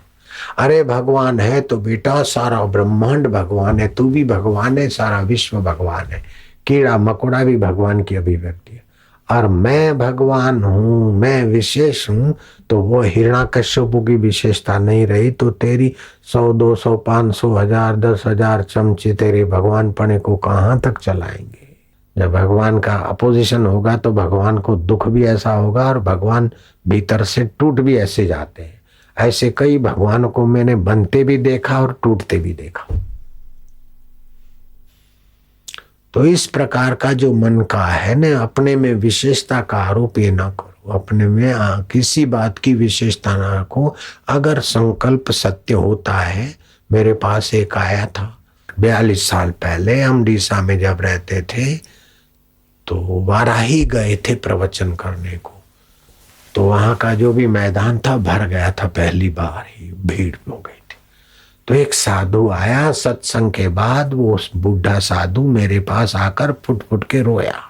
अरे भगवान है तो बेटा सारा ब्रह्मांड भगवान है, तू भी भगवान है, सारा विश्व भगवान है, कीड़ा मकोड़ा भी भगवान की अभिव्यक्ति है। और मैं भगवान हूं, मैं विशेष हूं, तो वो हिरण्याकश्यपु की विशेषता नहीं रही, तो तेरी 100 200 500 1000 10,000 चमचे तेरे भगवान पने को कहां तक चलाएंगे। जब भगवान का अपोजिशन होगा तो भगवान को दुख भी ऐसा होगा और भगवान भीतर से टूट भी ऐसे जाते हैं। ऐसे कई भगवान को मैंने बनते भी देखा और टूटते भी देखा। तो इस प्रकार का जो मन का है न, अपने में विशेषता का आरोप ये ना करो, अपने में किसी बात की विशेषता ना रखो। अगर संकल्प सत्य होता है, मेरे पास एक आया था 42 साल पहले, हम डीसा में जब रहते थे तो वाराही गए थे प्रवचन करने को, तो वहां का जो भी मैदान था भर गया था, पहली बार ही भीड़ हो गई थी। तो एक साधु आया सत्संग के बाद, वो बूढ़ा साधु मेरे पास आकर फुट फुट के रोया।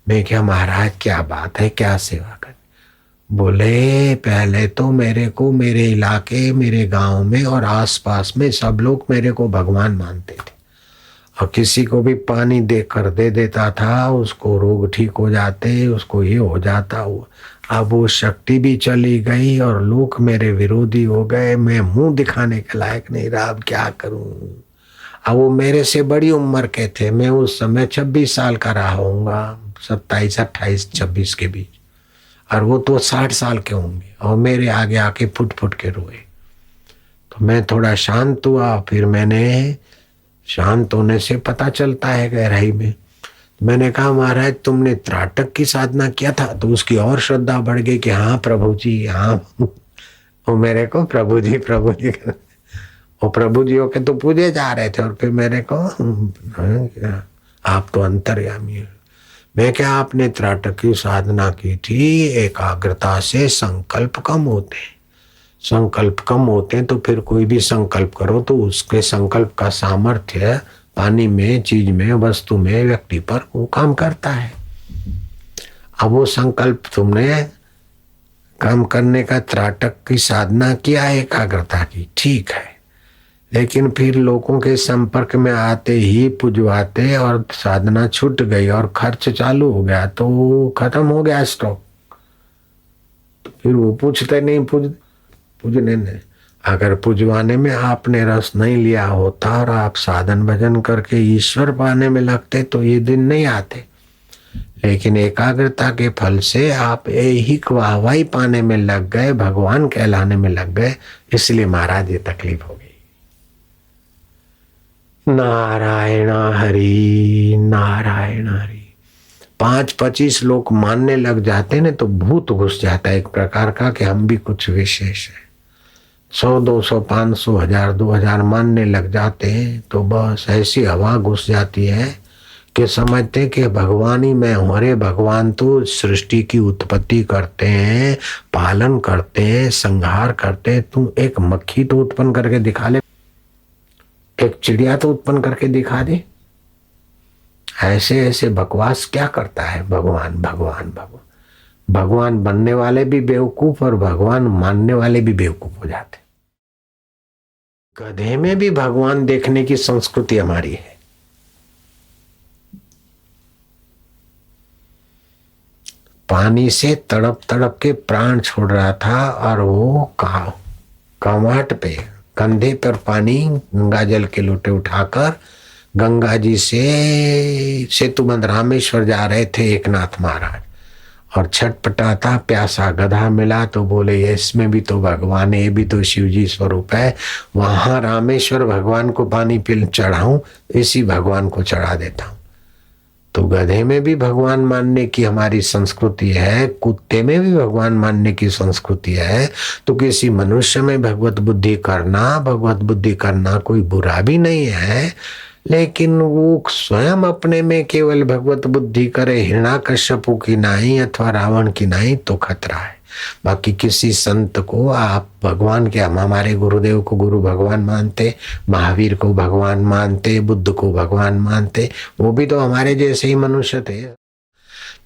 मैं क्या महाराज क्या बात है, क्या सेवा कर? बोले पहले तो मेरे को मेरे इलाके, मेरे गांव में और आसपास में सब लोग मेरे को भगवान मानते थे और किसी को भी पानी देकर दे देता था, उसको रोग ठीक हो जाते, उसको ये हो जाता। अब वो शक्ति भी चली गई और लोग मेरे विरोधी हो गए, मैं मुंह दिखाने के लायक नहीं रहा, अब क्या करूं। अब वो मेरे से बड़ी उम्र के थे, मैं उस समय 26 साल का रहा होऊंगा, 27 28 26 के बीच, और वो तो 60 साल के होंगे और मेरे आगे आके फुट फुट के रोए। तो मैं थोड़ा शांत हुआ, फिर मैंने शांत होने से पता चलता है गहराई में, मैंने कहा महाराज तुमने त्राटक की साधना किया था? तो उसकी और श्रद्धा बढ़ गई कि हाँ प्रभु जी, हाँ। वो मेरे को प्रभु जी वो प्रभु जी होके तो पूजे जा रहे थे और फिर मेरे को आप तो अंतर्यामी है। मैं क्या, आपने त्राटक की साधना की थी, एकाग्रता से संकल्प कम होते हैं, संकल्प कम होते हैं तो फिर कोई भी संकल्प करो तो उसके संकल्प का सामर्थ्य पानी में, चीज में, वस्तु में, व्यक्ति पर वो काम करता है। अब वो संकल्प तुमने काम करने का त्राटक की साधना किया, एकाग्रता की, ठीक है, लेकिन फिर लोगों के संपर्क में आते ही पुजवाते और साधना छूट गई और खर्च चालू हो गया तो खत्म हो गया स्टॉक। तो फिर वो पूछते नहीं, पूजने नहीं। अगर पुजवाने में आपने रस नहीं लिया होता और आप साधन भजन करके ईश्वर पाने में लगते तो ये दिन नहीं आते, लेकिन एकाग्रता के फल से आप ऐहिक वाहवाही पाने में लग गए, भगवान कहलाने में लग गए, इसलिए महाराज ये तकलीफ हो गई। नारायण हरि नारायण हरि। 5-25 लोग मानने लग जाते ना तो भूत घुस जाता है एक प्रकार का कि हम भी कुछ विशेष है। 100 200 500 1000 2000 मानने लग जाते हैं तो बस ऐसी हवा घुस जाती है कि समझते कि भगवान ही मैं हूँ। अरे भगवान तो सृष्टि की उत्पत्ति करते हैं, पालन करते हैं, संहार करते हैं। तू एक मक्खी तो उत्पन्न करके दिखा ले, एक चिड़िया तो उत्पन्न करके दिखा दे। ऐसे ऐसे बकवास क्या करता है भगवान भगवान भगवान। भगवान बनने वाले भी बेवकूफ और भगवान मानने वाले भी बेवकूफ हो जाते। गधे में भी भगवान देखने की संस्कृति हमारी है। पानी से तड़प तड़प के प्राण छोड़ रहा था और वो कमाट पे कंधे पर पानी गंगा जल के लोटे उठाकर गंगा जी से सेतुबंध रामेश्वर जा रहे थे एकनाथ महाराज, और छटपटाता प्यासा गधा मिला तो बोले ये इसमें भी तो भगवान है, ये भी तो शिव जी स्वरूप है। वहां रामेश्वर भगवान को पानी पिल चढ़ाऊं, इसी भगवान को चढ़ा देता हूं। तो गधे में भी भगवान मानने की हमारी संस्कृति है, कुत्ते में भी भगवान मानने की संस्कृति है। तो किसी मनुष्य में भगवत बुद्धि करना कोई बुरा भी नहीं है, लेकिन वो स्वयं अपने में केवल भगवत बुद्धि करे, हिरण्याकश्यपु की नहीं अथवा रावण की नहीं, तो खतरा है। बाकी किसी संत को आप भगवान के, हम हमारे गुरुदेव को गुरु भगवान मानते, महावीर को भगवान मानते, बुद्ध को भगवान मानते, वो भी तो हमारे जैसे ही मनुष्य थे।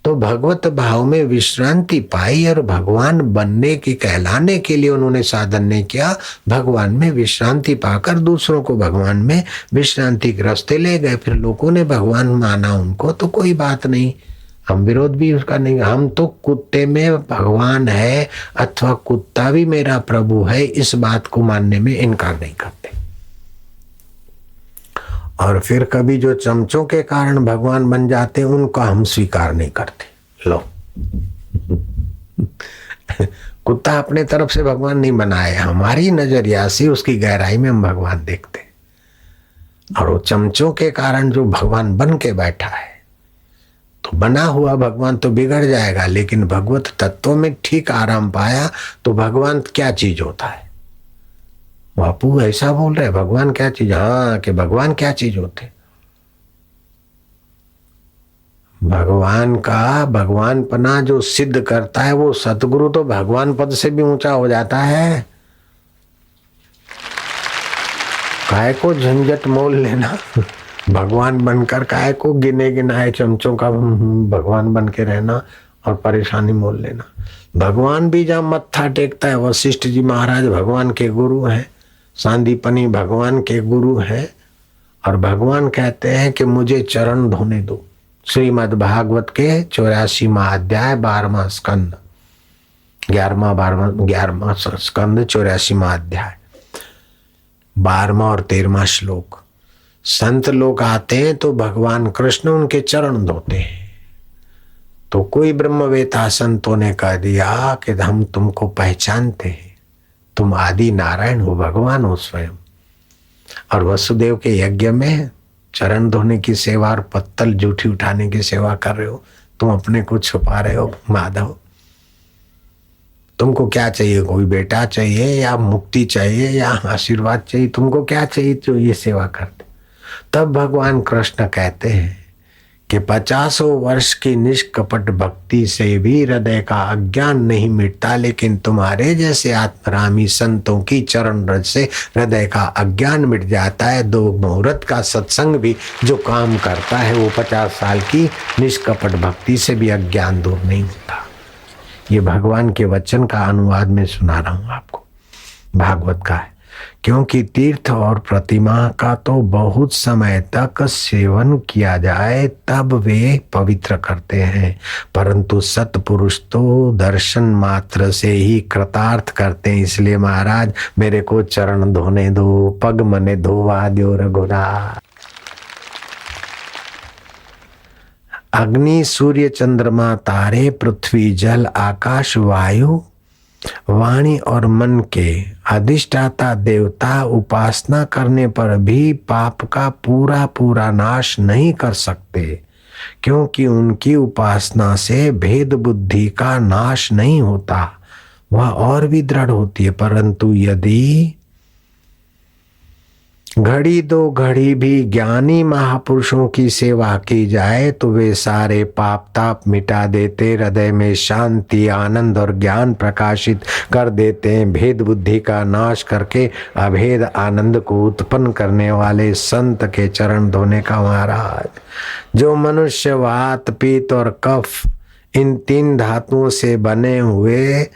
तो भगवत भाव में विश्रांति पाई और भगवान बनने की, कहलाने के लिए उन्होंने साधन नहीं किया, भगवान में विश्रांति पाकर दूसरों को भगवान में विश्रांति के रास्ते ले गए। फिर लोगों ने भगवान माना उनको, तो कोई बात नहीं, हम विरोध भी उसका नहीं। हम तो कुत्ते में भगवान है अथवा कुत्ता भी मेरा प्रभु है, इस बात को मानने में इनकार नहीं करते। और फिर कभी जो चमचों के कारण भगवान बन जाते उनका हम स्वीकार नहीं करते। लो कुत्ता अपने तरफ से भगवान नहीं बनाए, हमारी नजरिया से उसकी गहराई में हम भगवान देखते। और वो चमचों के कारण जो भगवान बन के बैठा है, तो बना हुआ भगवान तो बिगड़ जाएगा, लेकिन भगवत तत्व में ठीक आराम पाया तो भगवान क्या चीज होता है। बापू ऐसा बोल रहे भगवान क्या चीज? हाँ, कि भगवान क्या चीज होते? भगवान का भगवानपना जो सिद्ध करता है वो सतगुरु तो भगवान पद से भी ऊंचा हो जाता है। काय को झंझट मोल लेना, भगवान बनकर काय को गिने गिनाए चमचों का भगवान बन के रहना और परेशानी मोल लेना। भगवान भी जहाँ मत्था टेकता है, वशिष्ठ जी महाराज भगवान के गुरु हैं, सांदीपनी भगवान के गुरु हैं, और भगवान कहते हैं कि मुझे चरण धोने दो। श्रीमद् भागवत के 84वां अध्याय 12वां स्कंद, 11वां स्कंद 84वां अध्याय 12वां और 13वां श्लोक। संत लोग आते हैं तो भगवान कृष्ण उनके चरण धोते हैं। तो कोई ब्रह्मवेता संतों ने कह दिया कि हम तुमको पहचानते हैं, तुम आदि नारायण हो, भगवान हो स्वयं। और वसुदेव के यज्ञ में चरण धोने की सेवा और पत्तल जूठी उठाने की सेवा कर रहे हो, तुम अपने को छुपा रहे हो माधव। तुमको क्या चाहिए? कोई बेटा चाहिए या मुक्ति चाहिए या आशीर्वाद चाहिए? तुमको क्या चाहिए जो ये सेवा करते? तब भगवान कृष्ण कहते हैं कि 50 वर्ष की निष्कपट भक्ति से भी हृदय का अज्ञान नहीं मिटता, लेकिन तुम्हारे जैसे आत्मरामी संतों की चरण रज से हृदय का अज्ञान मिट जाता है। 2 मुहूर्त का सत्संग भी जो काम करता है वो 50 साल की निष्कपट भक्ति से भी अज्ञान दूर नहीं होता। ये भगवान के वचन का अनुवाद में सुना रहा हूं आपको, भागवत का है। क्योंकि तीर्थ और प्रतिमा का तो बहुत समय तक सेवन किया जाए तब वे पवित्र करते हैं, परंतु सतपुरुष तो दर्शन मात्र से ही कृतार्थ करते हैं। इसलिए महाराज मेरे को चरण धोने दो, पग मने धोवा दो रघुनाथ। अग्नि सूर्य चंद्रमा तारे पृथ्वी जल आकाश वायु वाणी और मन के अधिष्ठाता देवता उपासना करने पर भी पाप का पूरा पूरा नाश नहीं कर सकते, क्योंकि उनकी उपासना से भेद बुद्धि का नाश नहीं होता, वह और भी दृढ़ होती है। परंतु यदि घड़ी 2 घड़ी भी ज्ञानी महापुरुषों की सेवा की जाए तो वे सारे पाप ताप मिटा देते, हृदय में शांति आनंद और ज्ञान प्रकाशित कर देते हैं। भेद बुद्धि का नाश करके अभेद आनंद को उत्पन्न करने वाले संत के चरण धोने का महाराज। जो मनुष्य वात पित्त और कफ इन 3 धातुओं से बने हुए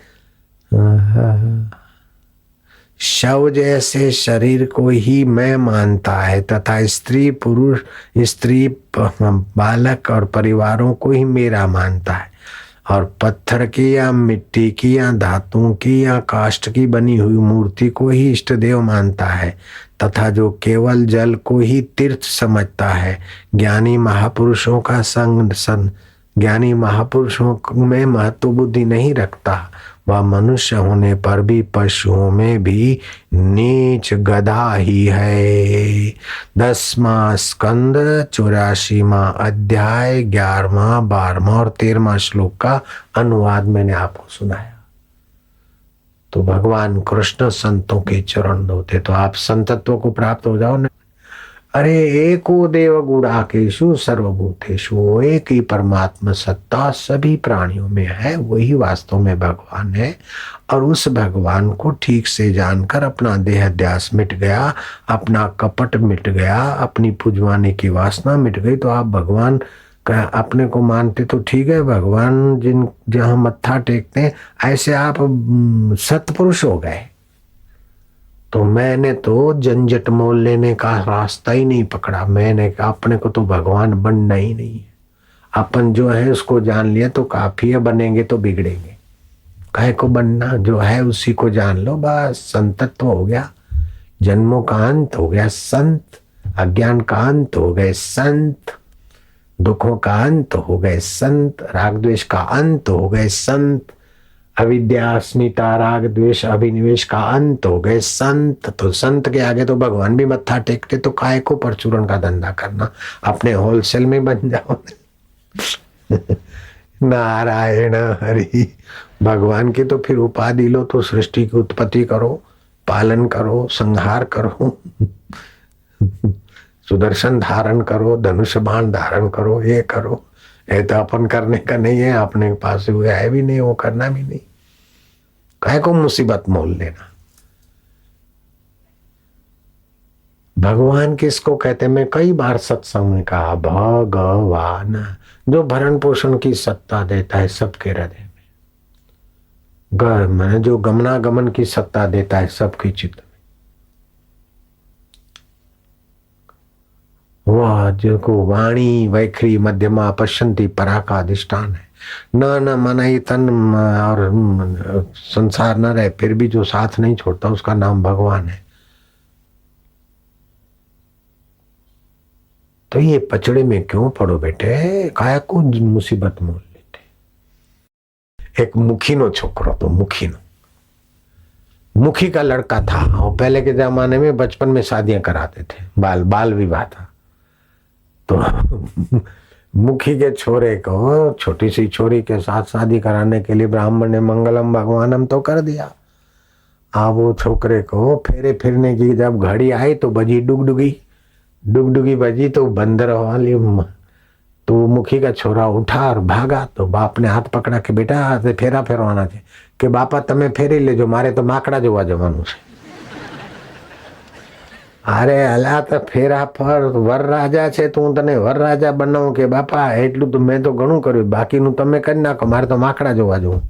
शव जैसे शरीर को ही मैं मानता है तथा स्त्री पुरुष स्त्री बालक और परिवारों को ही मेरा मानता है, और पत्थर की या मिट्टी की या धातुओं की या काष्ठ की बनी हुई मूर्ति को ही इष्ट देव मानता है, तथा जो केवल जल को ही तीर्थ समझता है, ज्ञानी महापुरुषों का संग ज्ञानी महापुरुषों में महत्व बुद्धि नहीं रखता, वह मनुष्य होने पर भी पशुओं में भी नीच गधा ही है। 10वां स्कंद 84वां अध्याय 11वां 12वां और 13वां श्लोक का अनुवाद मैंने आपको सुनाया। तो भगवान कृष्ण संतों के चरण धोते तो आप संतत्व को प्राप्त हो जाओ न। अरे एको देव गुणाकेशु सर्वभूतेषु, एक ही परमात्मा सत्ता सभी प्राणियों में है, वही वास्तव में भगवान है। और उस भगवान को ठीक से जानकर अपना देह ध्यास मिट गया, अपना कपट मिट गया, अपनी पुजवाने की वासना मिट गई, तो आप भगवान का अपने को मानते तो ठीक है, भगवान जिन जहां मत्था टेकते हैं ऐसे आप सत्पुरुष हो गए। तो मैंने तो झंझट मोल लेने का रास्ता ही नहीं पकड़ा। मैंने कहा अपने को तो भगवान बनना ही नहीं है, अपन जो है उसको जान लिया तो काफी है, बनेंगे तो बिगड़ेंगे। काहे को बनना, जो है उसी को जान लो, बस संतत्व हो गया, जन्मों का अंत हो गया संत, अज्ञान का अंत हो गए संत, दुखों का अंत हो गए संत, राग द्वेष का अंत हो गए संत, अविद्या अस्मिता राग द्वेष अभिनिवेश का अंत हो गए संत। तो संत के आगे तो भगवान भी मत्था टेकते, तो काय को परचूरण का धंधा करना, अपने होलसेल में बन जाओ। नारायण हरि, भगवान की तो फिर उपाधि लो, तो सृष्टि की उत्पत्ति करो, पालन करो, संहार करो, सुदर्शन धारण करो, धनुष बाण धारण करो, ये करो। ये तो अपन करने का नहीं है, अपने पास हुए है भी नहीं, वो करना भी नहीं, काहे को मुसीबत मोल लेना। भगवान किसको कहते, मैं कई बार सत्संग में कहा, भगवान जो भरण पोषण की सत्ता देता है सबके हृदय में, मैंने जो गमनागमन की सत्ता देता है सबकी चित्त में, वह जो वाणी वैखरी मध्यमा पश्यंती परा का अधिष्ठान है। न मन ही तन और संसार न रहे फिर भी जो साथ नहीं छोड़ता उसका नाम भगवान है। तो ये पचड़े में क्यों पड़ो बेटे, काया को मुसीबत मोल लेते। एक मुखीनो छोकरो, तो मुखी का लड़का था, और पहले के जमाने में बचपन में शादियां कराते थे, बाल विवाह था। तो मुखी के छोरे को छोटी सी छोरी के साथ शादी कराने के लिए ब्राह्मण ने मंगलम भगवानम तो कर दिया। अब वो छोकरे को फेरे फिरने की जब घड़ी आई तो बजी डुगडुगी बजी, तो बंदर वाली तो मुखी का छोरा उठा और भागा। तो बाप ने हाथ पकड़ा के बेटा फेरा फेरवाना છે કે બાપા તમે ફેરી લેજો, મારે તો માકડા જોવા જવાનું છે। અરે અલા તો ફેરા ફર, વરરાજા છે તો હું તને વરરાજા બનાવું કે બાપા એટલું તો મેં તો ઘણું કર્યું, બાકીનું તમે કરી નાખો, મારે તો माकड़ा જોવા જવું।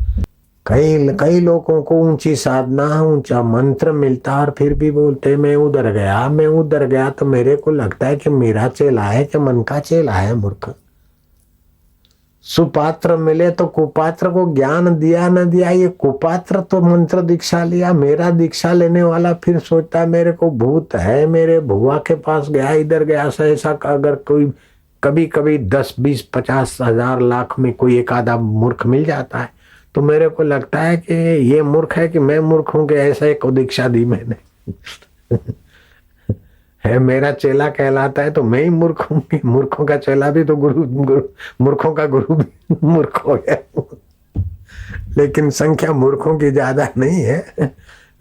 कई लोगों को ऊंची साधना ऊंचा मंत्र मिलता और फिर भी बोलते मैं उधर गया। तो मेरे को लगता है कि मेरा चेला है कि मन का चेला है। मूर्ख सुपात्र मिले तो कुपात्र को ज्ञान दिया न दिया, ये कुपात्र तो मंत्र दीक्षा लिया, मेरा दीक्षा लेने वाला फिर सोचता है मेरे को भूत है, मेरे भुआ के पास गया, इधर गया। ऐसा अगर कोई कभी 10, 20, 50 हजार लाख में कोई एक आधा मूर्ख मिल जाता है तो मेरे को लगता है कि ये मूर्ख है कि मैं मूर्ख हूं कि ऐसा एक दीक्षा दी मैंने। है मेरा चेला कहलाता है तो मैं ही मूर्ख हूं। मूर्खों का चेला भी तो गुरु मूर्खों का गुरु भी मूर्ख हो गया। लेकिन संख्या मूर्खों की ज्यादा नहीं है,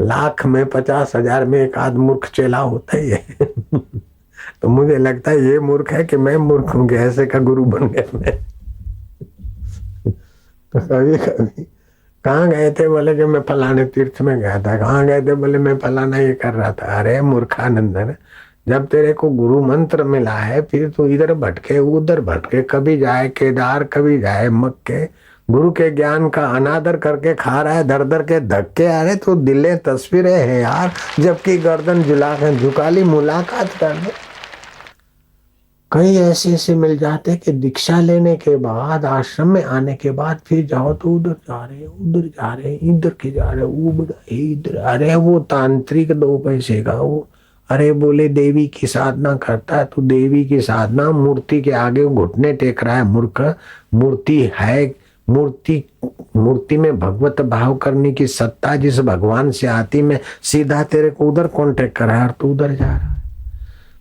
लाख में 50,000 में एक आध मूर्ख चेला होता ही है। तो मुझे लगता है ये मूर्ख है कि मैं मूर्ख हूं कि ऐसे का गुरु बन गया मैं। तो कभी कहाँ गए थे, बोले कि मैं फलाने तीर्थ में गया था। कहाँ गए थे, बोले मैं फलाना ये कर रहा था। अरे मूर्खानंदन, जब तेरे को गुरु मंत्र मिला है फिर तो इधर भटके उधर भटके, कभी जाए केदार कभी जाए मक्के, गुरु के ज्ञान का अनादर करके खा रहा है दर दर के धक्के। आ रहे तो दिले तस्वीरें है यार, जबकि गर्दन झुका ली मुलाकात करने। कई ऐसे मिल जाते कि दीक्षा लेने के बाद आश्रम में आने के बाद फिर जाओ तो उधर जा रहे इधर के जा रहे इधर। अरे वो तांत्रिक 2 पैसे का, वो अरे बोले देवी की साधना करता है, तू देवी की साधना मूर्ति के आगे घुटने टेक रहा है मूर्ख। मूर्ति है, मूर्ति में भगवत भाव करने की सत्ता जिस भगवान से आती, में सीधा तेरे को उधर कॉन्टेक्ट कर रहा है और तू उधर जा रहा है।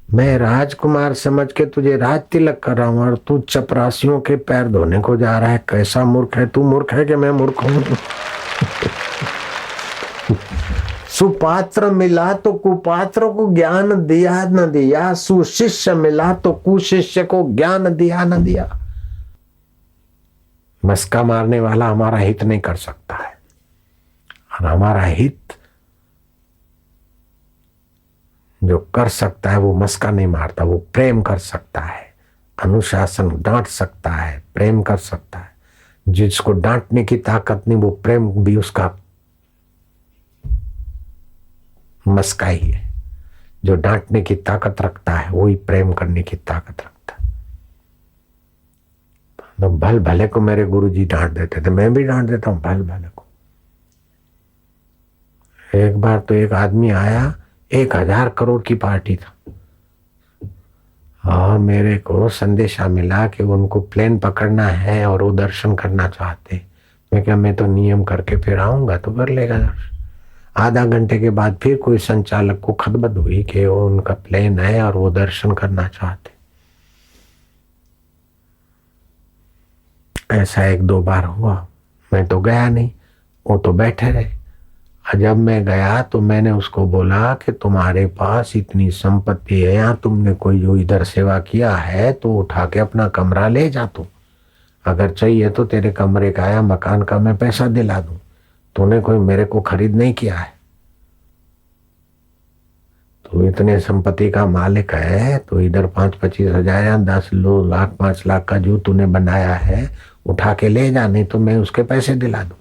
मैं राजकुमार समझ के तुझे राज तिलक कर रहा हूं और तू चपरासियों के पैर धोने को जा रहा है। कैसा मूर्ख है तू? मूर्ख है कि मैं मूर्ख हूं? सुपात्र मिला तो कुपात्र को ज्ञान दिया न दिया, सुशिष्य मिला तो कुशिष्य को ज्ञान दिया न दिया। मस्का मारने वाला हमारा हित नहीं कर सकता है, और हमारा हित जो कर सकता है वो मस्का नहीं मारता, वो प्रेम कर सकता है, अनुशासन डांट सकता है, प्रेम कर सकता है। जिसको डांटने की ताकत नहीं, वो प्रेम भी उसका मस्का ही है। जो डांटने की ताकत रखता है वही प्रेम करने की ताकत रखता है। तो भल भले को मेरे गुरुजी डांट देते थे, मैं भी डांट देता हूं भल भले को। एक बार तो एक आदमी आया, 1000 करोड़ की पार्टी था, और मेरे को संदेशा मिला कि उनको प्लेन पकड़ना है और वो दर्शन करना चाहते। मैं क्या, मैं तो नियम करके फिर आऊंगा तो कर लेगा दर्शन। आधा घंटे के बाद फिर कोई संचालक को खतबद हुई कि वो उनका प्लेन है और वो दर्शन करना चाहते। ऐसा 1-2 बार हुआ, मैं तो गया नहीं, वो तो बैठे रहे। जब मैं गया तो मैंने उसको बोला कि तुम्हारे पास इतनी संपत्ति है, यहाँ तुमने कोई जो इधर सेवा किया है तो उठा के अपना कमरा ले जा। तू अगर चाहिए तो तेरे कमरे का या मकान का मैं पैसा दिला दूं, तूने कोई मेरे को खरीद नहीं किया है। तू इतने संपत्ति का मालिक है तो इधर 5-25 हजार या 10 लाख 5 लाख का जो तूने बनाया है उठा के ले जा, नहीं तो मैं उसके पैसे दिला दूं।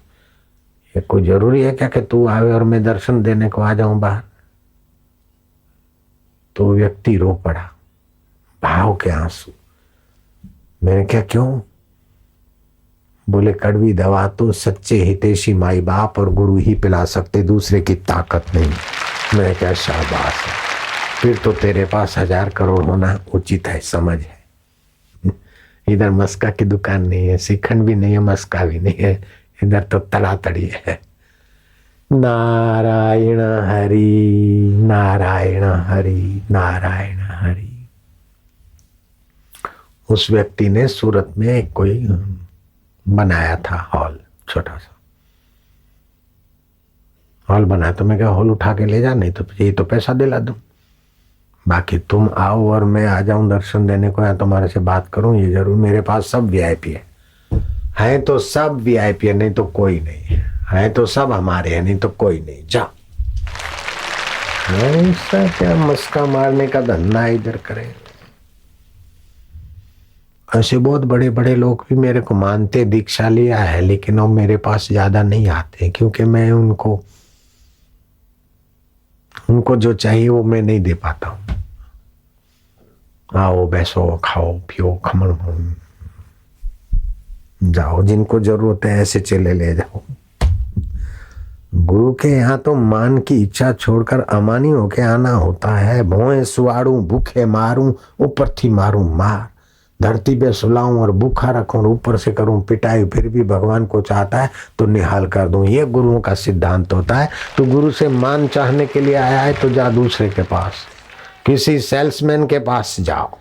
ये कोई जरूरी है क्या कि तू आवे और मैं दर्शन देने को आ जाऊं बाहर? तो व्यक्ति रो पड़ा, भाव के आंसू। मैंने क्या, क्यों? बोले कड़वी दवा तो सच्चे हितैषी माई बाप और गुरु ही पिला सकते, दूसरे की ताकत नहीं। मैं क्या, शाबाश है, फिर तो तेरे पास 1000 करोड़ होना उचित है, समझ है। इधर मस्का की दुकान नहीं है, श्रीखंड भी नहीं है, मस्का भी नहीं है, इधर तो तड़ातड़ी है। नारायण हरि नारायण हरि नारायण हरि। उस व्यक्ति ने सूरत में कोई बनाया था हॉल, छोटा सा हॉल बनाया। तो मैं क्या, हॉल उठा के ले जा, नहीं तो ये तो पैसा दिला दूं, बाकी तुम आओ और मैं आ जाऊं दर्शन देने को या तुम्हारे से बात करूं, ये जरूर। मेरे पास सब वीआईपी है तो सब वीआईपी है, नहीं तो कोई नहीं है तो सब हमारे हैं, नहीं तो कोई नहीं। जा, ऐसा क्या मस्का मारने का धंधा इधर करें। ऐसे बहुत बड़े बड़े लोग भी मेरे को मानते, दीक्षा लिया है, लेकिन वो मेरे पास ज्यादा नहीं आते, क्योंकि मैं उनको जो चाहिए वो मैं नहीं दे पाता हूँ। आओ बैसो खाओ पियो खमण जाओ, जिनको जरूरत है ऐसे चले ले जाओ। गुरु के यहाँ तो मान की इच्छा छोड़कर अमानी होके आना होता है। भोए सुवाड़ू भूखे मारूं, ऊपर थी मारूं मार, धरती पे सुलाऊं और भूखा रखूं और ऊपर से करूं पिटाई, फिर भी भगवान को चाहता है तो निहाल कर दूं। ये गुरुओं का सिद्धांत होता है। तो गुरु से मान चाहने के लिए आया है तो जा दूसरे के पास, किसी सेल्समैन के पास जाओ,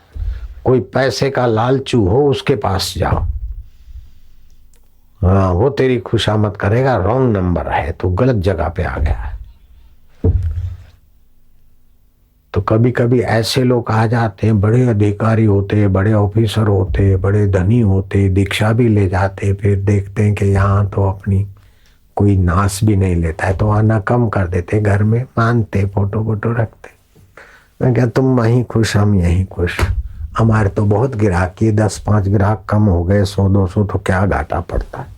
कोई पैसे का लालचू हो उसके पास जाओ। हाँ, वो तेरी खुशामद करेगा। रॉन्ग नंबर है, तो गलत जगह पे आ गया है। तो कभी कभी ऐसे लोग आ जाते हैं, बड़े अधिकारी होते, बड़े ऑफिसर होते, बड़े धनी होते, दीक्षा भी ले जाते, फिर देखते हैं कि यहाँ तो अपनी कोई नाश भी नहीं लेता है तो आना कम कर देते, घर में मानते, फोटो वोटो रखते। मैं क्या, तुम वहीं खुश हम यहीं खुश। हमारे तो बहुत ग्राहकी, 10-5 ग्राहक कम हो गए, 100-200 तो क्या घाटा पड़ता है।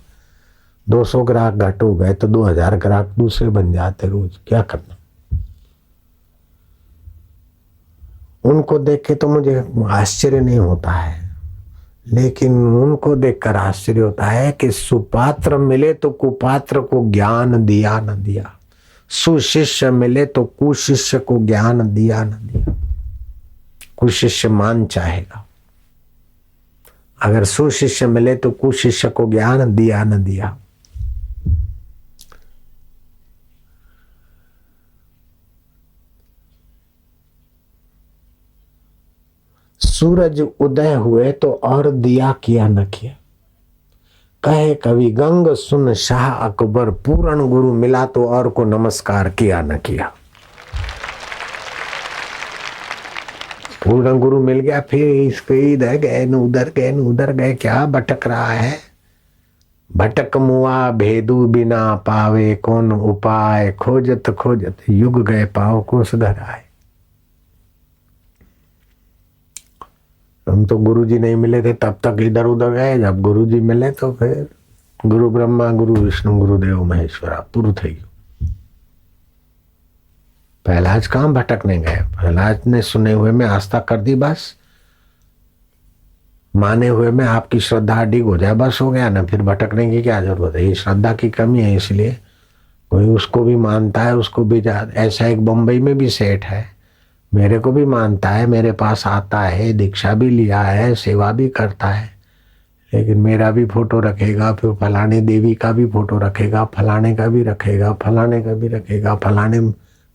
200 ग्राहक घट हो गए तो 2000 ग्राहक दूसरे बन जाते रोज, क्या करना। उनको देख के तो मुझे आश्चर्य नहीं होता है, लेकिन उनको देखकर आश्चर्य होता है कि सुपात्र मिले तो कुपात्र को ज्ञान दिया न दिया, सुशिष्य मिले तो कुशिष्य को ज्ञान दिया न दिया। कुशिष्य मान चाहेगा, अगर सुशिष्य मिले तो कुशिष्य को ज्ञान दिया न दिया। सूरज उदय हुए तो और दिया किया न किया। कहे कवि गंग सुन शाह अकबर, पूर्ण गुरु मिला तो और को नमस्कार किया न किया। पूर्ण गुरु मिल गया, फिर इसको इधर गए न उधर गए न उधर गए, क्या भटक रहा है। भटक मुआ भेदू बिना पावे, कौन उपाय खोजत खोजत युग गए पाओ कोस घर आए। हम तो गुरुजी नहीं मिले थे तब तक इधर उधर गए, जब गुरुजी मिले तो फिर गुरु ब्रह्मा गुरु विष्णु गुरुदेव महेश्वरा पूरा થઈ ગયું। पहलाज कहाँ भटकने गए, पहलाज ने सुने हुए में आस्था कर दी, बस माने हुए में आपकी श्रद्धा डिग हो जाए, बस हो गया ना, फिर भटकने की क्या जरूरत है। ये श्रद्धा की कमी है, इसलिए कोई उसको भी मानता है, उसको भी ऐसा एक बम्बई में भी सेठ है, मेरे को भी मानता है, मेरे पास आता है, दीक्षा भी लिया है, सेवा भी करता है, लेकिन मेरा भी फोटो रखेगा, फिर फलाने देवी का भी फोटो रखेगा, फलाने का भी रखेगा, फलाने का भी रखेगा, फलाने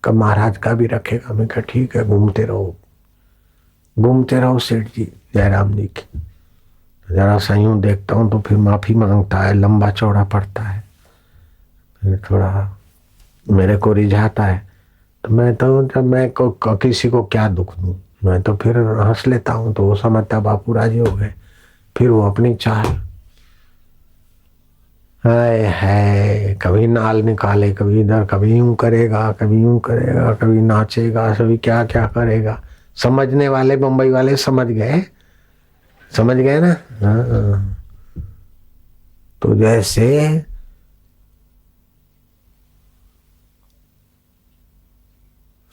का महाराज का भी रखेगा। मैं कहा ठीक है, घूमते रहो सेठ जी जयराम जी की। जरा सा यूं देखता हूँ तो फिर माफी मांगता है, लंबा चौड़ा पड़ता है, फिर थोड़ा मेरे को रिझाता है, तो मैं तो जब मैं किसी को क्या दुख दूं, मैं तो फिर हंस लेता हूँ, तो वो समझता बापू राजी हो गए, फिर वो अपनी चाल है, कभी नाल निकाले, कभी इधर, कभी यूं करेगा, कभी यूं करेगा, कभी नाचेगा, कभी क्या क्या करेगा। समझने वाले बम्बई वाले समझ गए ना। हाँ। तो जैसे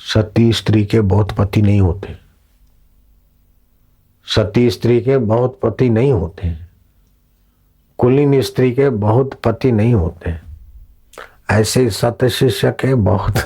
सती स्त्री के बहुत पति नहीं होते, सती स्त्री के बहुत पति नहीं होते, कुलीन स्त्री के बहुत पति नहीं होते, ऐसे सत शिष्य के बहुत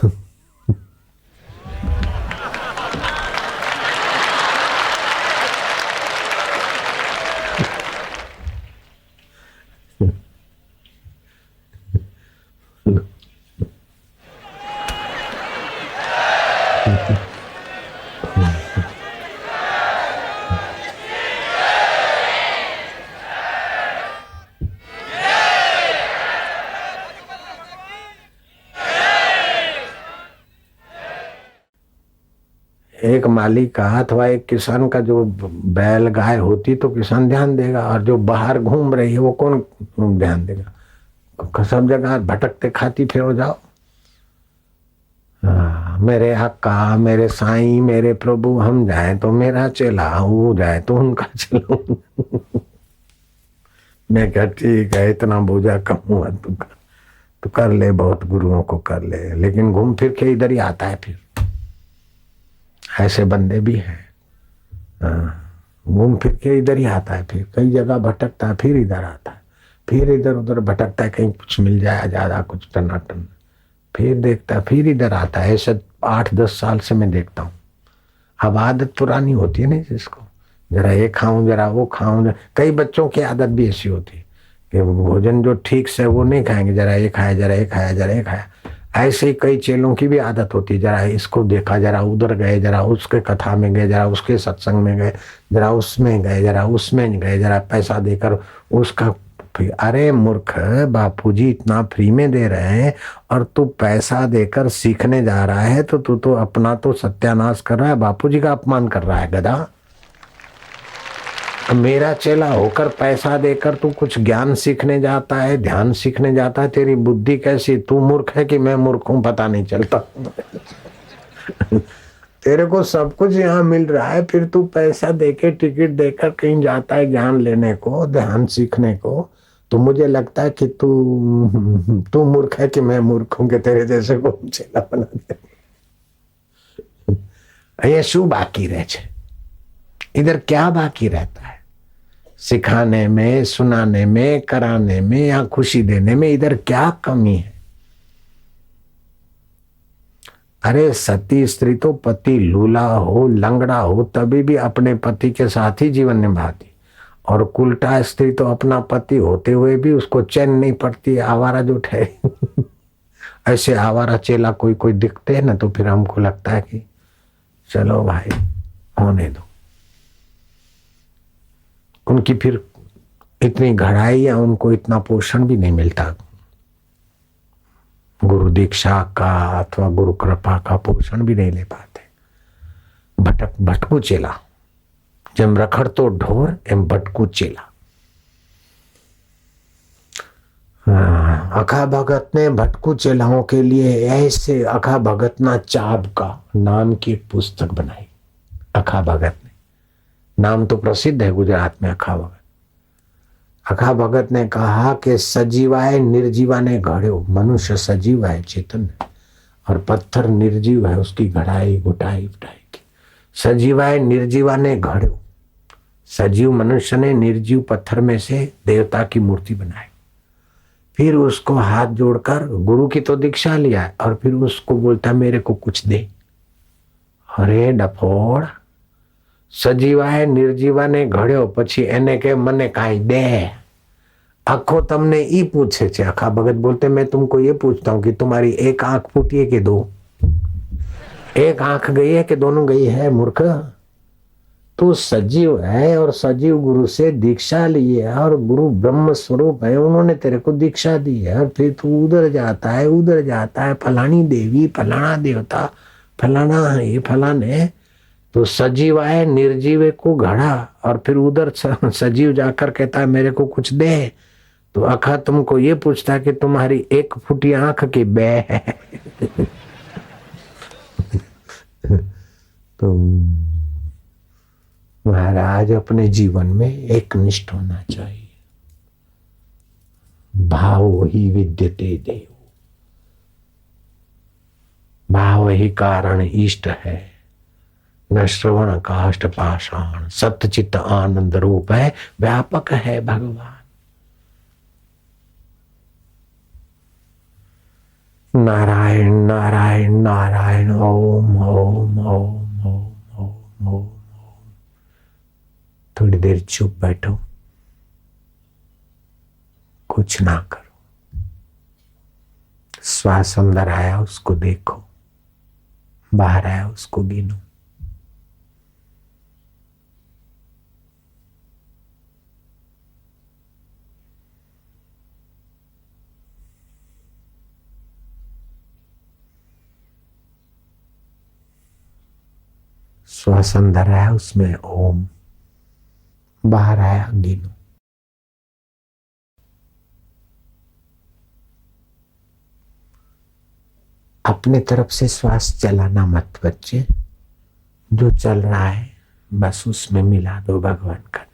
एक माली का अथवा एक किसान का जो बैल गाय होती तो किसान ध्यान देगा, और जो बाहर घूम रही है वो कौन ध्यान देगा। सब जगह भटकते खाती फिर हो जाओ। मेरे आका, मेरे साईं, मेरे प्रभु, हम जाए तो मेरा चेला, वो जाए तो उनका चेला। मैं क्या ठीक है, इतना बोझा कम हुआ तू कर ले, बहुत गुरुओं को कर ले, लेकिन घूम फिर के इधर ही आता है। फिर ऐसे बंदे भी हैं, घूम फिर के इधर ही आता है, फिर कई जगह भटकता है, फिर इधर आता है, फिर इधर उधर भटकता है, कहीं कुछ मिल जाए ज्यादा कुछ टनाटन, फिर देखता है, फिर इधर आता है। ऐसे 8-10 साल से मैं देखता हूँ। अब आदत पुरानी होती है ना जिसको, जरा ये खाऊं जरा वो खाऊं। कई बच्चों की आदत भी ऐसी होती है कि भोजन जो ठीक से वो नहीं खाएंगे, जरा ये खाया, जरा ये खाया, जरा ये खाया। ऐसे ही कई चेलों की भी आदत होती है, जरा इसको देखा, जरा उधर गए, जरा उसके कथा में गए, जरा उसके सत्संग में गए, जरा उसमें गए, जरा उसमें गए, जरा पैसा देकर उसका। अरे मूर्ख, बापूजी इतना फ्री में दे रहे हैं और तू पैसा देकर सीखने जा रहा है, तो तू तो अपना तो सत्यानाश कर रहा है, बापूजी का अपमान कर रहा है गधा। मेरा चेला होकर पैसा देकर तू कुछ ज्ञान सीखने जाता है, ध्यान सीखने जाता है। तेरी बुद्धि कैसी, तू मूर्ख है कि मैं मूर्ख हूं पता नहीं चलता। तेरे को सब कुछ यहाँ मिल रहा है, फिर तू पैसा देके टिकट देकर कहीं जाता है ज्ञान लेने को, ध्यान सीखने को। तो मुझे लगता है कि तू मूर्ख है कि मैं मूर्ख हूं कि तेरे जैसे को चेला बना दे। ये शू बाकी रह छे, इधर क्या बाकी रहता है? सिखाने में, सुनाने में, कराने में या खुशी देने में, इधर क्या कमी है? अरे सती स्त्री तो पति लूला हो लंगड़ा हो तभी भी अपने पति के साथ ही जीवन निभाती, और उल्टा स्त्री तो अपना पति होते हुए भी उसको चैन नहीं पड़ती, आवारा जो ठहरी। ऐसे आवारा चेला कोई कोई दिखते हैं ना, तो फिर हमको लगता है कि चलो भाई होने दो। उनकी फिर इतनी घड़ाई या उनको इतना पोषण भी नहीं मिलता, गुरु दीक्षा का अथवा गुरु कृपा का पोषण भी नहीं ले पाते। भटकू चेला જેમ રખડતો ઢોર એમ ભટકું ચેલા। अखा भगत ने भटकू चेलाओं के लिए ऐसे अखा भगत ना चाब का नाम की एक पुस्तक बनाई। अखा भगत ने, नाम तो प्रसिद्ध है गुजरात में अखा भगत। अखा भगत ने कहा कि सजीवाए निर्जीवा ने घड़ो, मनुष्य सजीव है चेतन है और पत्थर निर्जीव है, उसकी घड़ाई घुटाई उठाई की। सजीवाए निर्जीवा ने घड़ो, सजीव मनुष्य ने निर्जीव पत्थर में से देवता की मूर्ति बनाई। फिर उसको हाथ जोड़कर गुरु की तो दीक्षा लिया और फिर उसको बोलता मेरे को कुछ दे। अरे डफोड़, सजीवाए निर्जीवा ने घड़ो પછી એને કે મને કાઈ દે। आंखों तमने ई पूछे छे। अखा भगत बोलते मैं तुमको ये पूछता हूँ कि तुम्हारी एक आंख फूटी है कि दो? एक आंख गई है कि दोनों गई है? मूर्ख, तू सजीव है और सजीव गुरु से दीक्षा ली है और गुरु ब्रह्म स्वरूप है, उन्होंने तेरे को दीक्षा दी है और फिर तू उधर जाता है फलानी देवी फलाना देवता फलाना ये फलाने। तो सजीव आए निर्जीव को घड़ा और फिर उधर सजीव जाकर कहता है मेरे को कुछ दे। तो अखा तुमको ये पूछता है कि तुम्हारी एक फूटी आंख की बे है। तो महाराज अपने जीवन में एक निष्ठ होना चाहिए। भाव ही विद्यते देव, भाव ही कारण इष्ट है। न श्रवण काष्ठ पाषाण, सत्यचित आनंद रूप है, व्यापक है भगवान। नारायण नारायण नारायण, ओम ओम ओम ओम ओम ओम। थोड़ी देर चुप बैठो, कुछ ना करो। श्वास अंदर आया उसको देखो, बाहर आया उसको गिनो। श्वास अंदर आया उसमें ओम, बाहर आया गिनो। अपने तरफ से श्वास चलाना मत बच्चे, जो चल रहा है बस उसमें मिला दो भगवान का।